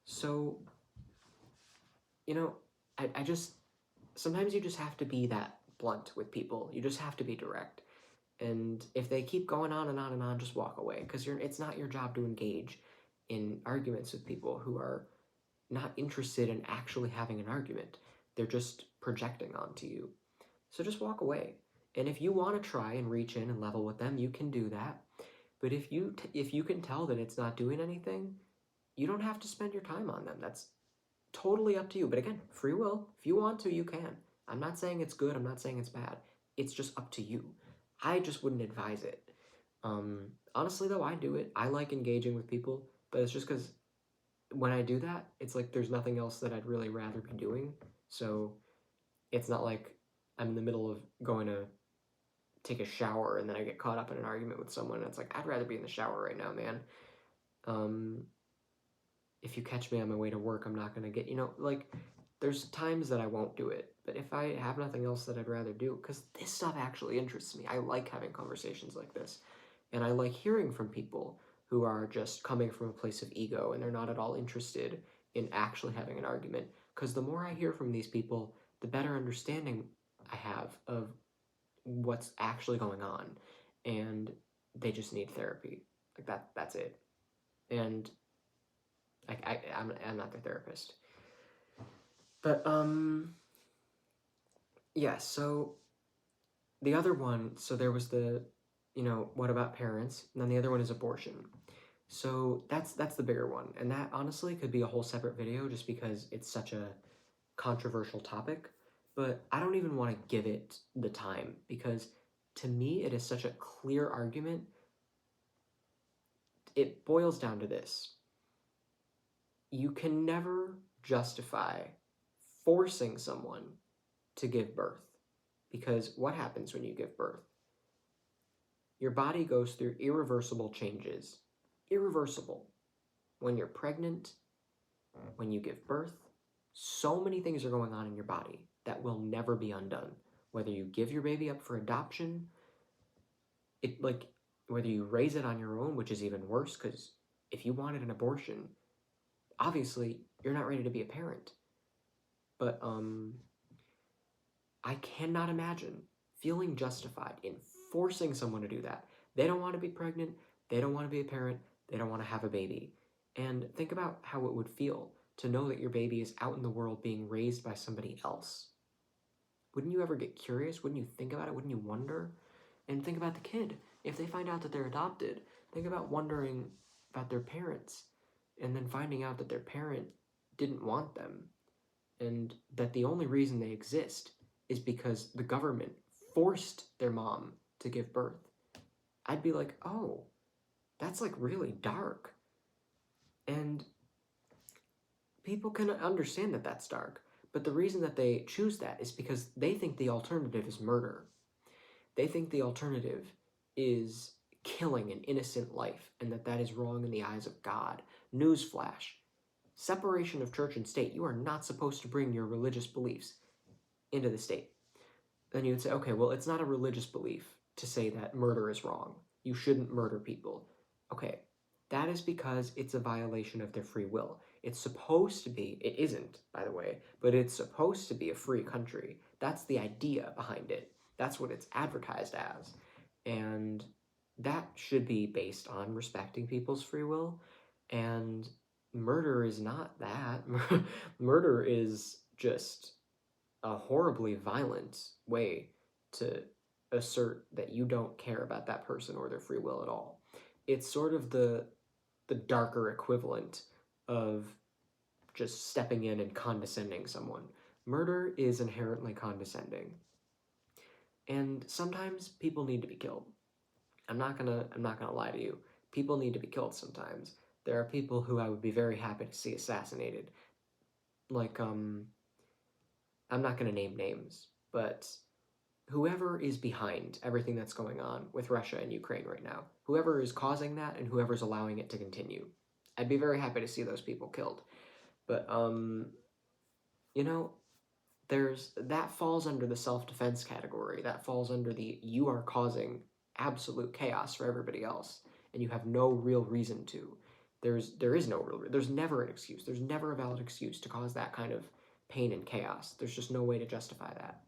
So, I just, sometimes you just have to be that blunt with people. You just have to be direct. And if they keep going on and on and on, just walk away, because it's not your job to engage in arguments with people who are not interested in actually having an argument. They're just projecting onto you. So just walk away. And if you want to try and reach in and level with them, you can do that. But if you can tell that it's not doing anything, you don't have to spend your time on them. That's totally up to you. But again, free will. If you want to, you can. I'm not saying it's good. I'm not saying it's bad. It's just up to you. I just wouldn't advise it. Honestly, though, I do it. I like engaging with people, but it's just because when I do that, it's like there's nothing else that I'd really rather be doing. So it's not like I'm in the middle of going to take a shower and then I get caught up in an argument with someone. And it's like, I'd rather be in the shower right now, man. If you catch me on my way to work, I'm not going to get, like, there's times that I won't do it. But if I have nothing else that I'd rather do, because this stuff actually interests me. I like having conversations like this. And I like hearing from people who are just coming from a place of ego and they're not at all interested in actually having an argument. Because the more I hear from these people, the better understanding I have of what's actually going on. And they just need therapy. Like, that's it. And I'm not their therapist. But yeah, so the other one, so there was the, what about parents? And then the other one is abortion. So that's the bigger one. And that honestly could be a whole separate video just because it's such a controversial topic. But I don't even want to give it the time, because to me it is such a clear argument. It boils down to this. You can never justify forcing someone to give birth, because what happens when you give birth? Your body goes through irreversible changes. Irreversible. When you're pregnant, when you give birth, so many things are going on in your body that will never be undone. Whether you give your baby up for adoption, whether you raise it on your own, which is even worse, because if you wanted an abortion, obviously you're not ready to be a parent. But I cannot imagine feeling justified in forcing someone to do that. They don't want to be pregnant, they don't want to be a parent, they don't want to have a baby. And think about how it would feel to know that your baby is out in the world being raised by somebody else. Wouldn't you ever get curious? Wouldn't you think about it? Wouldn't you wonder? And think about the kid. If they find out that they're adopted, think about wondering about their parents, and then finding out that their parent didn't want them, and that the only reason they exist is because the government forced their mom to give birth. I'd be like, oh, that's like really dark. And people can understand that that's dark, but the reason that they choose that is because they think the alternative is murder. They think the alternative is killing an innocent life and that is wrong in the eyes of God. Newsflash. Separation of church and state. You are not supposed to bring your religious beliefs into the state. Then you would say, okay, well, it's not a religious belief to say that murder is wrong. You shouldn't murder people. Okay, that is because it's a violation of their free will. It's supposed to be, it isn't, by the way, but it's supposed to be a free country. That's the idea behind it. That's what it's advertised as. And that should be based on respecting people's free will. And murder is not that. Murder is just a horribly violent way to assert that you don't care about that person or their free will at all. It's sort of the darker equivalent of just stepping in and condescending someone. Murder is inherently condescending. And sometimes people need to be killed. I'm not gonna lie to you. People need to be killed sometimes. There are people who I would be very happy to see assassinated. Like, I'm not gonna name names, but whoever is behind everything that's going on with Russia and Ukraine right now, whoever is causing that and whoever's allowing it to continue, I'd be very happy to see those people killed. But, you know, that falls under the self-defense category. That falls under the you are causing absolute chaos for everybody else, and you have no real reason to. There is no real, there's never an excuse. There's never a valid excuse to cause that kind of pain and chaos. There's just no way to justify that.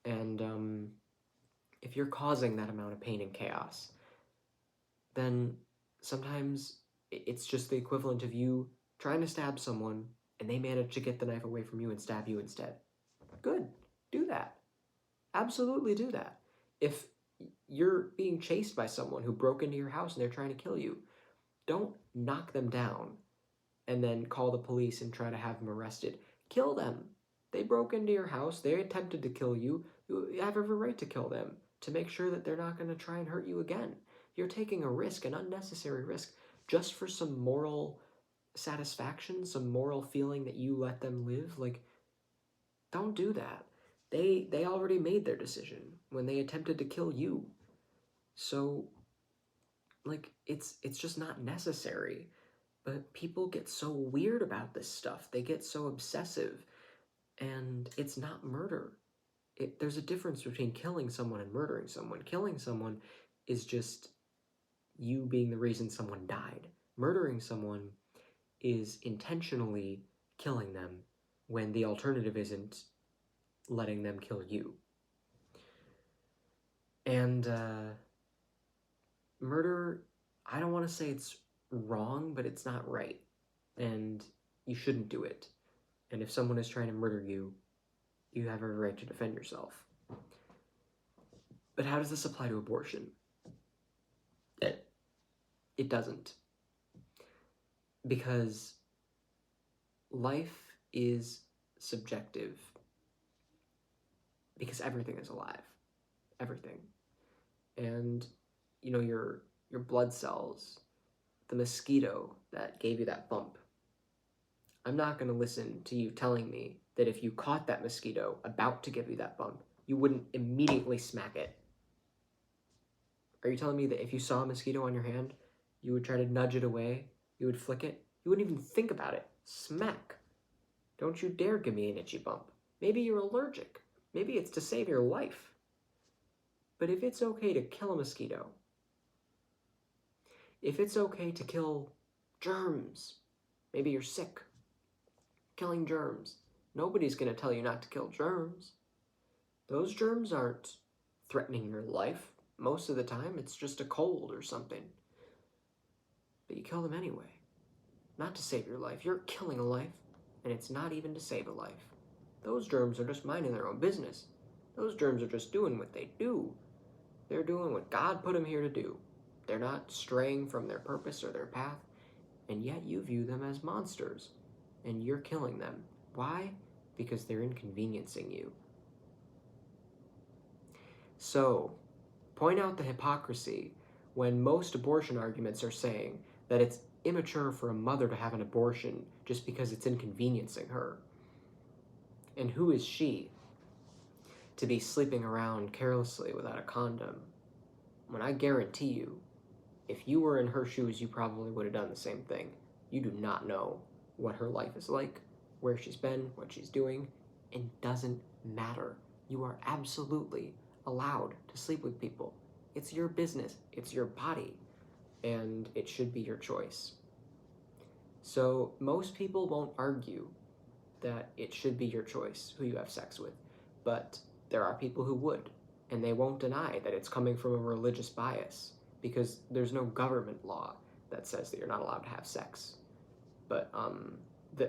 And if you're causing that amount of pain and chaos, then sometimes it's just the equivalent of you trying to stab someone and they manage to get the knife away from you and stab you instead. Good. Do that. Absolutely do that. If you're being chased by someone who broke into your house and they're trying to kill you, don't knock them down and then call the police and try to have them arrested. Kill them. They broke into your house. They attempted to kill you. You have every right to kill them to make sure that they're not going to try and hurt you again. You're taking a risk, an unnecessary risk, just for some moral satisfaction, some moral feeling that you let them live. Like, don't do that. They already made their decision when they attempted to kill you. So, like, it's just not necessary. But people get so weird about this stuff. They get so obsessive. And it's not murder. There's a difference between killing someone and murdering someone. Killing someone is just you being the reason someone died. Murdering someone is intentionally killing them when the alternative isn't letting them kill you. And murder, I don't want to say it's wrong, but it's not right. And you shouldn't do it. And if someone is trying to murder you, you have every right to defend yourself. But how does this apply to abortion? It doesn't. Because life is subjective. Because everything is alive. Everything. And, you know, your blood cells, the mosquito that gave you that bump, I'm not going to listen to you telling me that if you caught that mosquito about to give you that bump, you wouldn't immediately smack it. Are you telling me that if you saw a mosquito on your hand, you would try to nudge it away, you would flick it, you wouldn't even think about it? Smack. Don't you dare give me an itchy bump. Maybe you're allergic. Maybe it's to save your life. But if it's okay to kill a mosquito, if it's okay to kill germs, maybe you're sick, killing germs, nobody's going to tell you not to kill germs. Those germs aren't threatening your life. Most of the time, it's just a cold or something. But you kill them anyway. Not to save your life. You're killing a life, and it's not even to save a life. Those germs are just minding their own business. Those germs are just doing what they do. They're doing what God put them here to do. They're not straying from their purpose or their path, and yet you view them as monsters, and you're killing them. Why? Because they're inconveniencing you. So, point out the hypocrisy when most abortion arguments are saying that it's immature for a mother to have an abortion just because it's inconveniencing her. And who is she? to be sleeping around carelessly without a condom, when I guarantee you, if you were in her shoes, you probably would have done the same thing. You do not know what her life is like, where she's been, what she's doing. It doesn't matter. You are absolutely allowed to sleep with people. It's your business. It's your body. And it should be your choice. So most people won't argue that it should be your choice who you have sex with. But there are people who would. And they won't deny that it's coming from a religious bias, because there's no government law that says that you're not allowed to have sex. But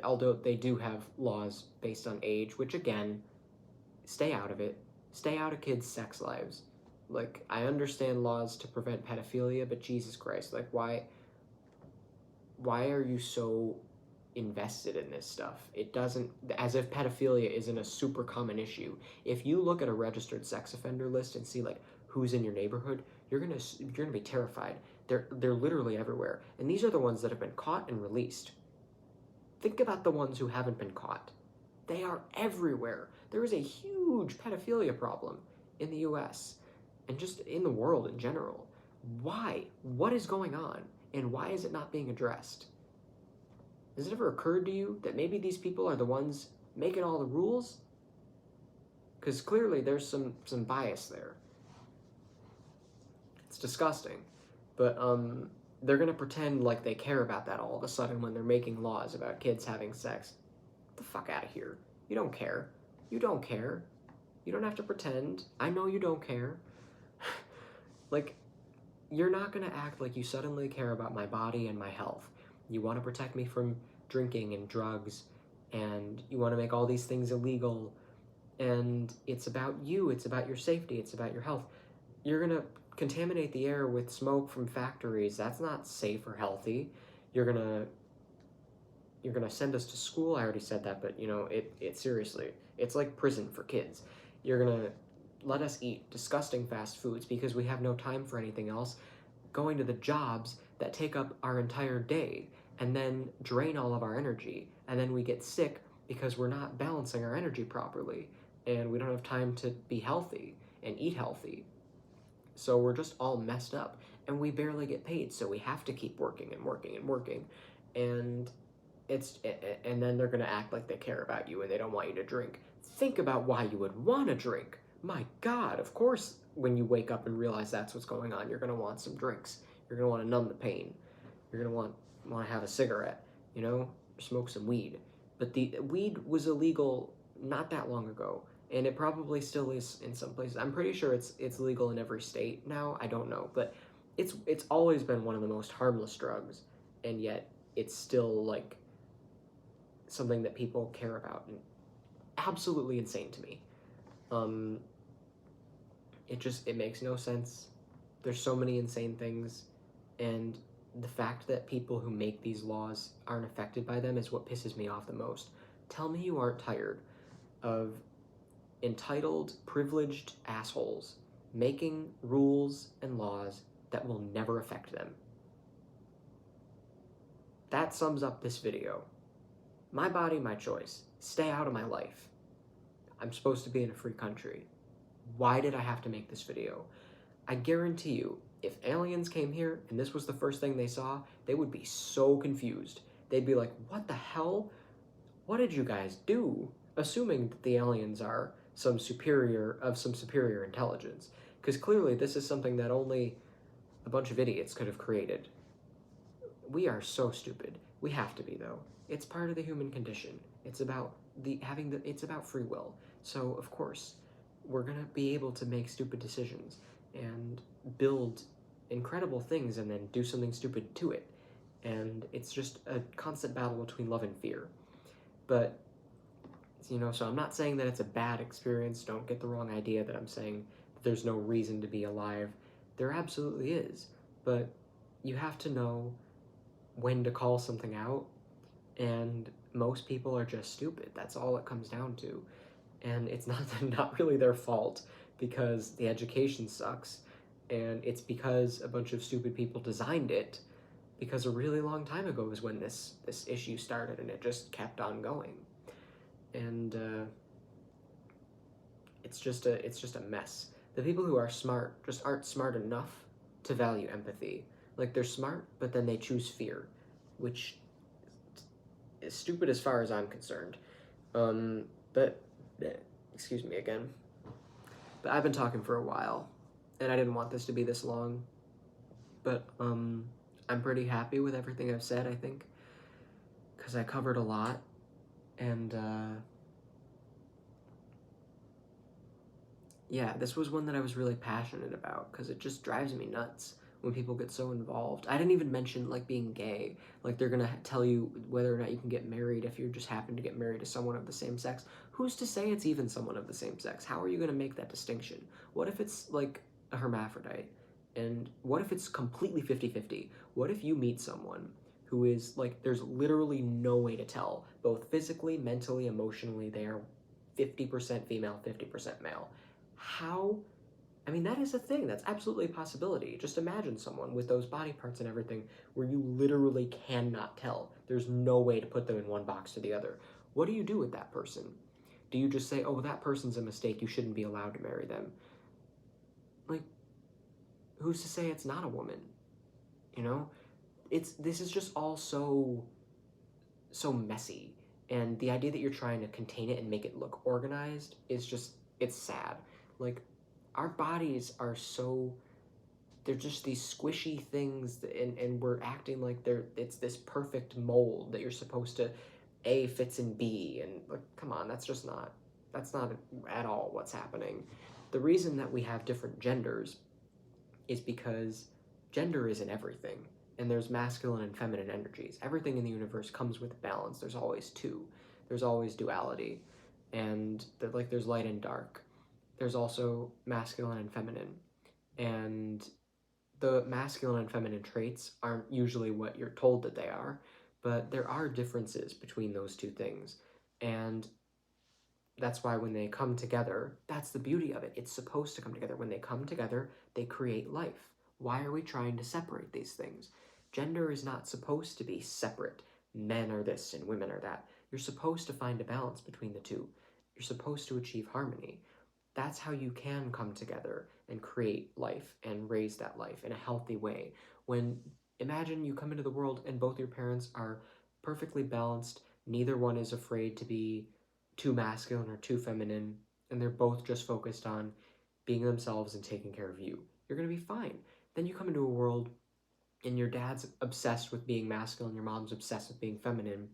although they do have laws based on age, which again, stay out of it. Stay out of kids' sex lives. Like, I understand laws to prevent pedophilia, but Jesus Christ, like, why are you so invested in this stuff? It doesn't, as if pedophilia isn't a super common issue. If you look at a registered sex offender list and see like who's in your neighborhood, you're gonna be terrified. They're literally everywhere, and these are the ones that have been caught and released. Think about the ones who haven't been caught. They are everywhere. There is a huge pedophilia problem in the US and just in the world in general. Why? What is going on? And why is it not being addressed? Has it ever occurred to you that maybe these people are the ones making all the rules? Because clearly there's some bias there. It's disgusting. But they're going to pretend like they care about that all of a sudden when they're making laws about kids having sex. Get the fuck out of here. You don't care. You don't care. You don't have to pretend. I know you don't care. Like, you're not going to act like you suddenly care about my body and my health. You want to protect me from drinking and drugs, and you want to make all these things illegal, and it's about you, it's about your safety, it's about your health. You're going to contaminate the air with smoke from factories. That's not safe or healthy. You're going to send us to school. I already said that, but you know, it seriously, it's like prison for kids. You're going to let us eat disgusting fast foods because we have no time for anything else, going to the jobs that take up our entire day and then drain all of our energy, and then we get sick because we're not balancing our energy properly, and we don't have time to be healthy and eat healthy. So we're just all messed up, and we barely get paid, so we have to keep working and working and working, and then they're going to act like they care about you and they don't want you to drink. Think about why you would want to drink. My God, of course, when you wake up and realize that's what's going on, you're going to want some drinks. You're going to want to numb the pain. You're going to want to have a cigarette, you know, or smoke some weed. But the weed was illegal not that long ago, and it probably still is in some places. I'm pretty sure it's legal in every state now. I don't know, but it's always been one of the most harmless drugs, and yet it's still like something that people care about, and absolutely insane to me. It makes no sense. There's so many insane things, and the fact that people who make these laws aren't affected by them is what pisses me off the most. Tell me you aren't tired of entitled, privileged assholes making rules and laws that will never affect them. That sums up this video. My body, my choice. Stay out of my life. I'm supposed to be in a free country. Why did I have to make this video? I guarantee you, if aliens came here and this was the first thing they saw, they would be so confused. They'd be like, what the hell? What did you guys do? Assuming that the aliens are some superior intelligence. Because clearly this is something that only a bunch of idiots could have created. We are so stupid. We have to be, though. It's part of the human condition. It's about it's about free will. So of course, we're gonna be able to make stupid decisions and build incredible things and then do something stupid to it. And it's just a constant battle between love and fear. But, you know, so I'm not saying that it's a bad experience. Don't get the wrong idea that I'm saying that there's no reason to be alive. There absolutely is. But you have to know when to call something out, and most people are just stupid. That's all it comes down to. And it's not really their fault, because the education sucks, and it's because a bunch of stupid people designed it, because a really long time ago is when this issue started, and it just kept on going. And it's just a mess. The people who are smart just aren't smart enough to value empathy. Like, they're smart, but then they choose fear, which is stupid as far as I'm concerned. But excuse me again. But I've been talking for a while, and I didn't want this to be this long. But I'm pretty happy with everything I've said, I think, because I covered a lot, and yeah, this was one that I was really passionate about because it just drives me nuts when people get so involved. I didn't even mention like being gay. Like, they're gonna tell you whether or not you can get married if you just happen to get married to someone of the same sex. Who's to say it's even someone of the same sex? How are you gonna make that distinction? What if it's like a hermaphrodite? And what if it's completely 50-50? What if you meet someone who is like, there's literally no way to tell, both physically, mentally, emotionally, they are 50% female, 50% male? How, I mean, that is a thing. That's absolutely a possibility. Just imagine someone with those body parts and everything where you literally cannot tell. There's no way to put them in one box or the other. What do you do with that person? Do you just say, oh, that person's a mistake, you shouldn't be allowed to marry them? Like, who's to say it's not a woman? You know? This is just all so messy. And the idea that you're trying to contain it and make it look organized is just, it's sad. Like, our bodies are so, they're just these squishy things, and we're acting like it's this perfect mold that you're supposed to, A fits in B, and like, come on, that's not at all what's happening. The reason that we have different genders is because gender isn't everything, and there's masculine and feminine energies. Everything in the universe comes with balance. There's always two. There's always duality, and like, there's light and dark. There's also masculine and feminine, and the masculine and feminine traits aren't usually what you're told that they are, but there are differences between those two things, and that's why when they come together, that's the beauty of it. It's supposed to come together. When they come together, they create life. Why are we trying to separate these things? Gender is not supposed to be separate. Men are this and women are that. You're supposed to find a balance between the two. You're supposed to achieve harmony. That's how you can come together and create life and raise that life in a healthy way. When, imagine you come into the world and both your parents are perfectly balanced, neither one is afraid to be too masculine or too feminine, and they're both just focused on being themselves and taking care of you. You're going to be fine. Then you come into a world and your dad's obsessed with being masculine, your mom's obsessed with being feminine,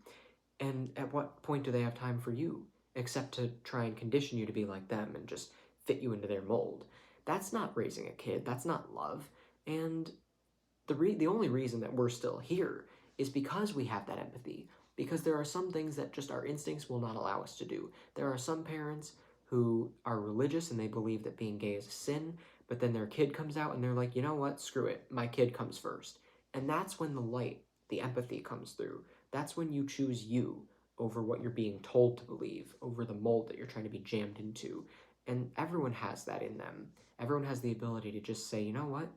and at what point do they have time for you? Except to try and condition you to be like them and just fit you into their mold. That's not raising a kid. That's not love. And the only reason that we're still here is because we have that empathy. Because there are some things that just our instincts will not allow us to do. There are some parents who are religious and they believe that being gay is a sin, but then their kid comes out and they're like, you know what, screw it, my kid comes first. And that's when the light, the empathy comes through. That's when you choose you over what you're being told to believe, over the mold that you're trying to be jammed into. And everyone has that in them. Everyone has the ability to just say, you know what,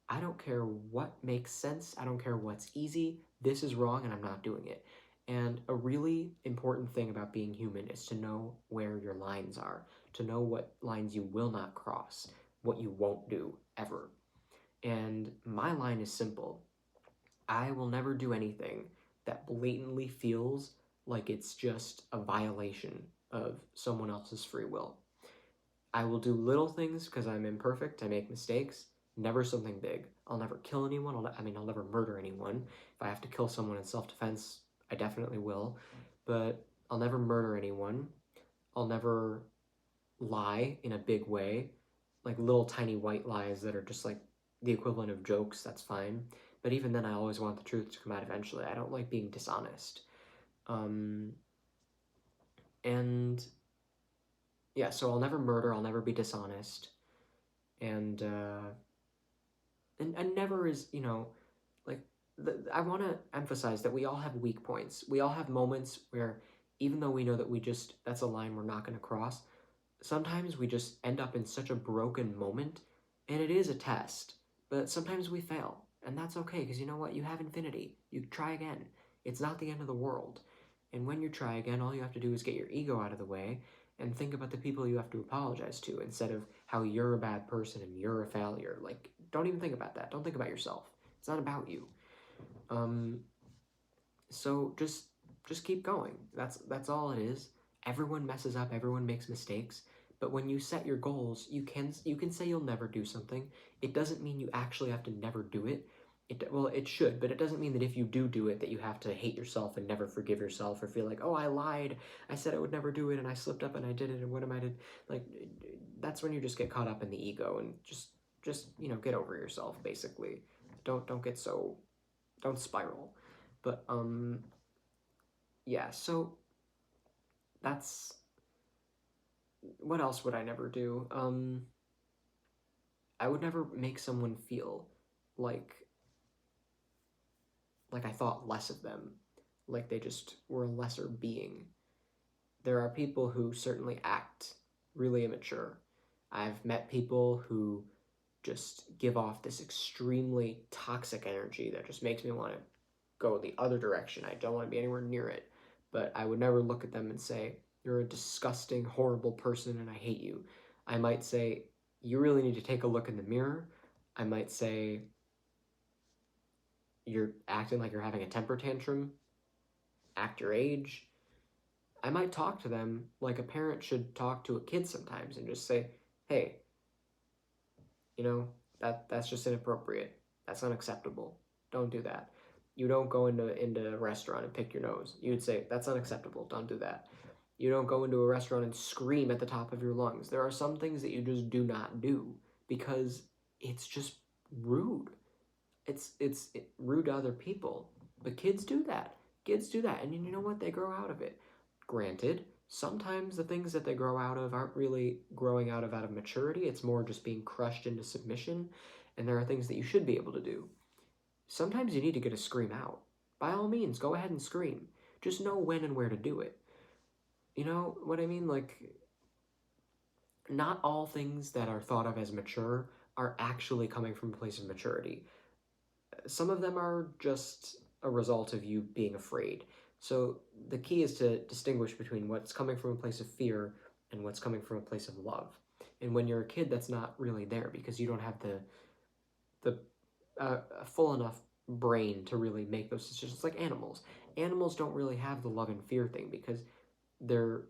I don't care what makes sense. I don't care what's easy. This is wrong and I'm not doing it. And a really important thing about being human is to know where your lines are, to know what lines you will not cross, what you won't do ever. And my line is simple. I will never do anything that blatantly feels like it's just a violation of someone else's free will. I will do little things because I'm imperfect, I make mistakes, never something big. I'll never kill anyone, I'll never murder anyone. If I have to kill someone in self-defense, I definitely will. But I'll never murder anyone. I'll never lie in a big way. Like little tiny white lies that are just like the equivalent of jokes, that's fine. But even then, I always want the truth to come out eventually. I don't like being dishonest. And yeah, so I'll never murder, I'll never be dishonest. And never is, you know, like, I want to emphasize that we all have weak points. We all have moments where, even though we know that that's a line we're not going to cross, sometimes we just end up in such a broken moment, and it is a test, but sometimes we fail, and that's okay, because you know what? You have infinity. You try again. It's not the end of the world. And when you try again, all you have to do is get your ego out of the way and think about the people you have to apologize to instead of how you're a bad person and you're a failure. Like, don't even think about that. Don't think about yourself. It's not about you. So just keep going. That's all it is. Everyone messes up, everyone makes mistakes, but when you set your goals, you can say you'll never do something. It doesn't mean you actually have to never do it. Well, it should, but it doesn't mean that if you do it that you have to hate yourself and never forgive yourself or feel like, "Oh, I lied. I said I would never do it and I slipped up and I did it and what am I did?" Like, that's when you just get caught up in the ego and just, get over yourself basically. Don't get so don't spiral. But yeah, so that's what else would I never do? I would never make someone feel like I thought less of them, like they just were a lesser being. There are people who certainly act really immature. I've met people who just give off this extremely toxic energy that just makes me want to go the other direction. I don't want to be anywhere near it. But I would never look at them and say, "You're a disgusting, horrible person and I hate you." I might say, "You really need to take a look in the mirror." I might say, "You're acting like you're having a temper tantrum. Act your age." I might talk to them like a parent should talk to a kid sometimes and just say, "Hey, that's just inappropriate. That's unacceptable. Don't do that." You don't go into a restaurant and pick your nose. You'd say, "That's unacceptable. Don't do that." You don't go into a restaurant and scream at the top of your lungs. There are some things that you just do not do because it's just rude. It's rude to other people. But kids do that. Kids do that, and you know what? They grow out of it. Granted, sometimes the things that they grow out of aren't really growing out of maturity. It's more just being crushed into submission, and there are things that you should be able to do. Sometimes you need to get a scream out. By all means, go ahead and scream. Just know when and where to do it. You know what I mean? Like, not all things that are thought of as mature are actually coming from a place of maturity. Some of them are just a result of you being afraid. So the key is to distinguish between what's coming from a place of fear and what's coming from a place of love. And when you're a kid, that's not really there because you don't have the full enough brain to really make those decisions. Like animals. Animals don't really have the love and fear thing because they're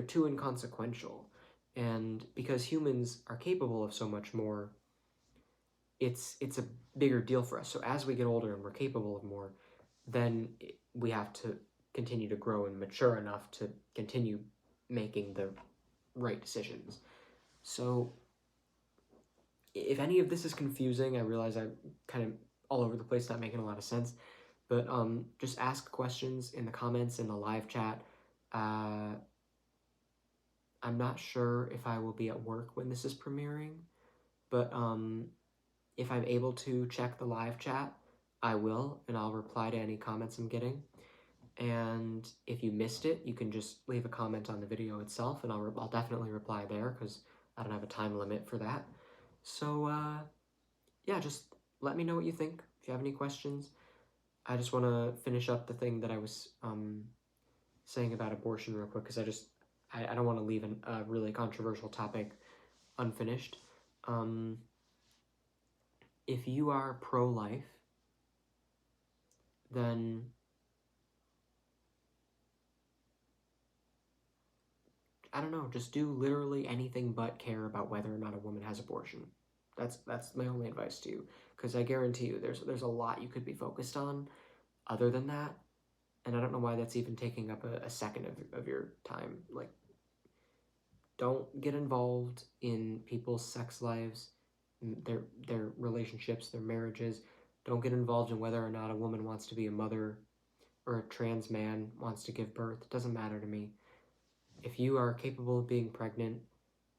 too inconsequential. And because humans are capable of so much more, it's a bigger deal for us. So as we get older and we're capable of more, then we have to continue to grow and mature enough to continue making the right decisions. So if any of this is confusing, I realize I'm kind of all over the place, not making a lot of sense, but just ask questions in the comments in the live chat. I'm not sure if I will be at work when this is premiering, but if I'm able to check the live chat, I will, and I'll reply to any comments I'm getting. And if you missed it, you can just leave a comment on the video itself, and I'll definitely reply there because I don't have a time limit for that. So yeah, just let me know what you think. If you have any questions, I just want to finish up the thing that I was saying about abortion real quick because I don't want to leave a really controversial topic unfinished. If you are pro-life, then I don't know, just do literally anything but care about whether or not a woman has abortion. That's my only advice to you, because I guarantee you there's a lot you could be focused on other than that, and I don't know why that's even taking up a second of your time. Like, don't get involved in people's sex lives, their relationships, their marriages. Don't get involved in whether or not a woman wants to be a mother or a trans man wants to give birth. It doesn't matter to me. If you are capable of being pregnant,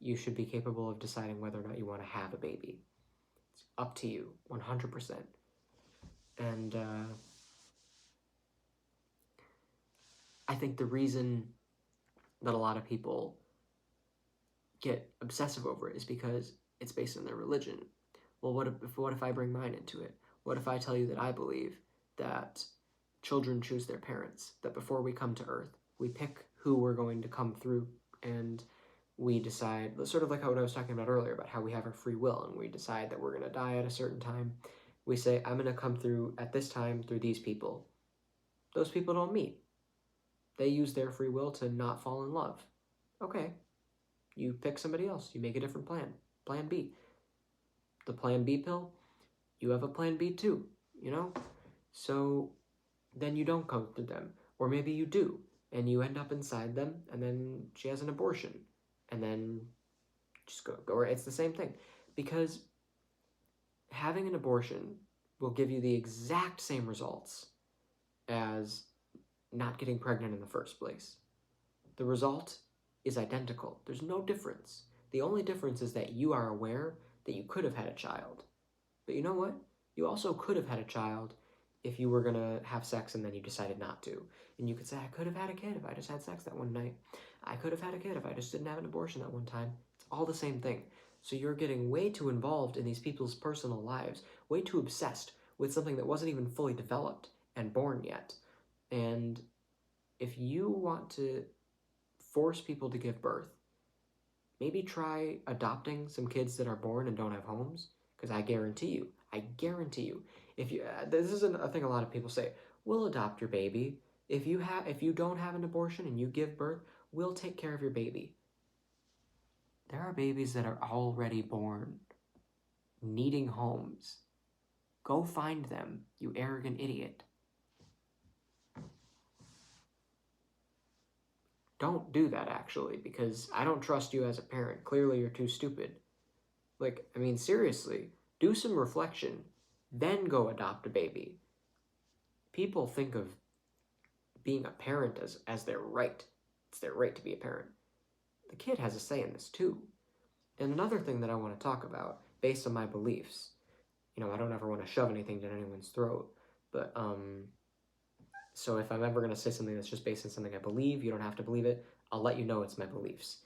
you should be capable of deciding whether or not you want to have a baby. It's up to you, 100%. And I think the reason that a lot of people get obsessive over it is because it's based on their religion. Well, what if I bring mine into it? What if I tell you that I believe that children choose their parents, that before we come to Earth, we pick who we're going to come through and we decide, sort of like what I was talking about earlier, about how we have our free will and we decide that we're going to die at a certain time. We say, I'm going to come through at this time through these people. Those people don't meet. They use their free will to not fall in love. Okay, you pick somebody else. You make a different plan. Plan B. The plan B pill, you have a plan B too, you know? So then you don't come through them. Or maybe you do, and you end up inside them, and then she has an abortion. And then just go. It's the same thing. Because having an abortion will give you the exact same results as not getting pregnant in the first place. The result is identical. There's no difference. The only difference is that you are aware that you could have had a child. But you know what? You also could have had a child if you were going to have sex and then you decided not to. And you could say, I could have had a kid if I just had sex that one night. I could have had a kid if I just didn't have an abortion that one time. It's all the same thing. So you're getting way too involved in these people's personal lives, way too obsessed with something that wasn't even fully developed and born yet. And if you want to force people to give birth, maybe try adopting some kids that are born and don't have homes, because I guarantee you, if you this is a thing a lot of people say, we'll adopt your baby. If you don't have an abortion and you give birth, we'll take care of your baby. There are babies that are already born, needing homes. Go find them, you arrogant idiot. Don't do that, actually, because I don't trust you as a parent. Clearly, you're too stupid. Like, I mean, seriously, do some reflection, then go adopt a baby. People think of being a parent as their right. It's their right to be a parent. The kid has a say in this too. And another thing that I want to talk about, based on my beliefs, I don't ever want to shove anything down anyone's throat, but so if I'm ever going to say something that's just based on something I believe, you don't have to believe it. I'll let you know it's my beliefs.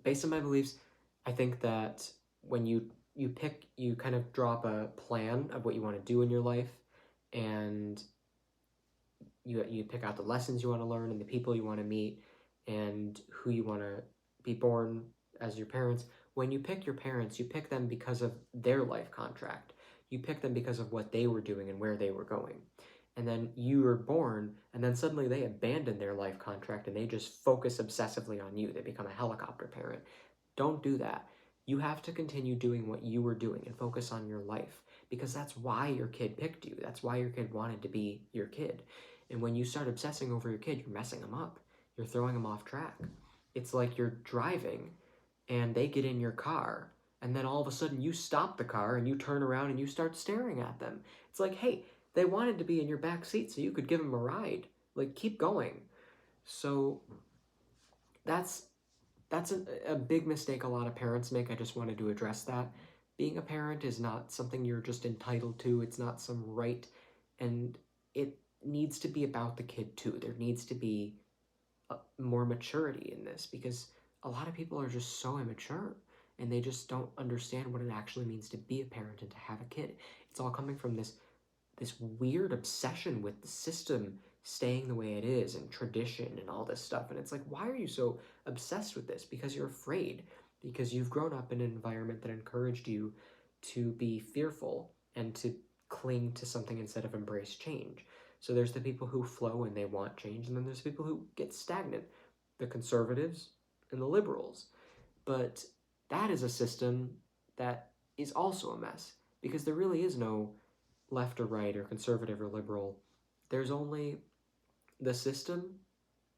Based on my beliefs, I think that when you kind of drop a plan of what you want to do in your life, and you pick out the lessons you want to learn and the people you want to meet and who you want to be born as your parents. When you pick your parents, you pick them because of their life contract. You pick them because of what they were doing and where they were going. And then you were born, and then suddenly they abandon their life contract and they just focus obsessively on you. They become a helicopter parent. Don't do that. You have to continue doing what you were doing and focus on your life, because that's why your kid picked you. That's why your kid wanted to be your kid. And when you start obsessing over your kid, you're messing them up. You're throwing them off track. It's like you're driving and they get in your car, and then all of a sudden you stop the car and you turn around and you start staring at them. It's like, hey, they wanted to be in your back seat so you could give them a ride. Like, keep going. So that's a big mistake a lot of parents make. I just wanted to address that. Being a parent is not something you're just entitled to. It's not some right, and it needs to be about the kid too. There needs to be more maturity in this, because a lot of people are just so immature and they just don't understand what it actually means to be a parent and to have a kid. It's all coming from this weird obsession with the system staying the way it is and tradition and all this stuff. And it's like, why are you so obsessed with this? Because you're afraid, because you've grown up in an environment that encouraged you to be fearful and to cling to something instead of embrace change. So there's the people who flow and they want change, and then there's people who get stagnant, the conservatives and the liberals. But that is a system that is also a mess, because there really is no left or right or conservative or liberal. There's only the system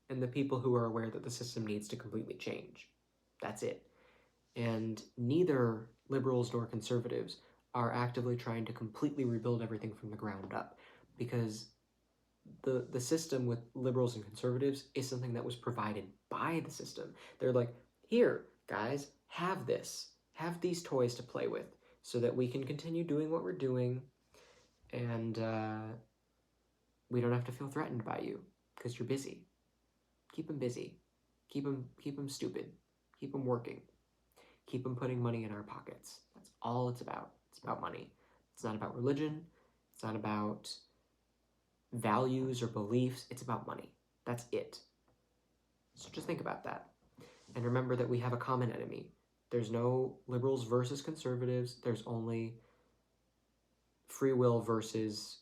and the people who are aware that the system needs to completely change. That's it. And neither liberals nor conservatives are actively trying to completely rebuild everything from the ground up, because the system with liberals and conservatives is something that was provided by the system. They're like, here, guys, have this. Have these toys to play with so that we can continue doing what we're doing, and we don't have to feel threatened by you because you're busy. Keep them busy. Keep them stupid. Keep them working. Keep them putting money in our pockets. That's all it's about. It's about money. It's not about religion. It's not about values or beliefs. It's about money. That's it. So just think about that. And remember that we have a common enemy. There's no liberals versus conservatives. There's only free will versus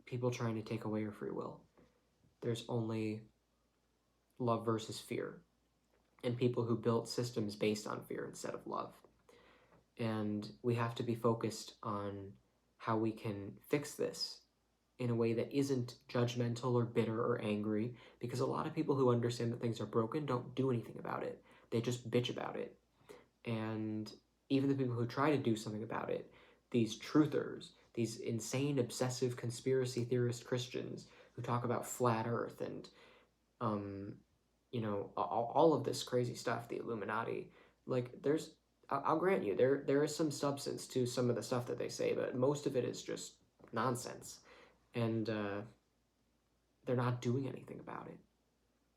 people trying to take away your free will. There's only love versus fear, and people who built systems based on fear instead of love. And we have to be focused on how we can fix this in a way that isn't judgmental or bitter or angry, because a lot of people who understand that things are broken don't do anything about it. They just bitch about it. And even the people who try to do something about it, these truthers, these insane, obsessive conspiracy theorist Christians who talk about flat Earth and, all of this crazy stuff, the Illuminati, like, I'll grant you, there is some substance to some of the stuff that they say, but most of it is just nonsense. And they're not doing anything about it.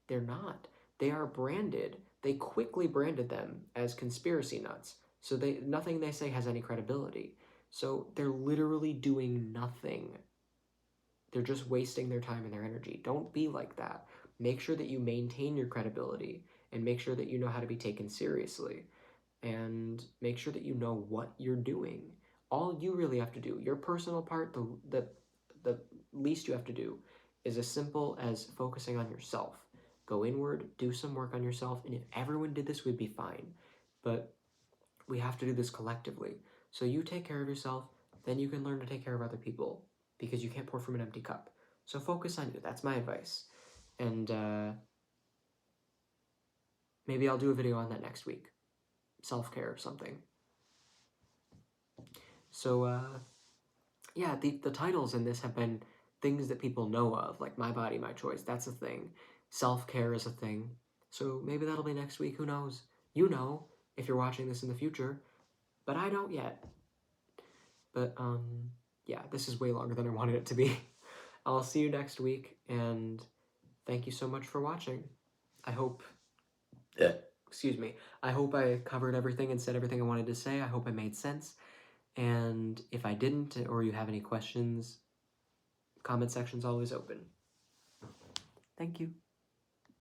They're not. They are branded. They quickly branded them as conspiracy nuts. So nothing they say has any credibility. So they're literally doing nothing. They're just wasting their time and their energy. Don't be like that. Make sure that you maintain your credibility and make sure that you know how to be taken seriously. And make sure that you know what you're doing. All you really have to do, your personal part, the least you have to do, is as simple as focusing on yourself. Go inward, do some work on yourself, and if everyone did this, we'd be fine. But we have to do this collectively. So you take care of yourself, then you can learn to take care of other people, because you can't pour from an empty cup. So focus on you. That's my advice. And maybe I'll do a video on that next week. Self-care or something. So, yeah, the titles in this have been things that people know of, like My Body, My Choice. That's a thing. Self-care is a thing. So maybe that'll be next week. Who knows? You know, if you're watching this in the future. But I don't yet. But, yeah, this is way longer than I wanted it to be. I'll see you next week, and thank you so much for watching. I hope... Excuse me. I hope I covered everything and said everything I wanted to say. I hope I made sense. And if I didn't, or you have any questions, comment section's always open. Thank you.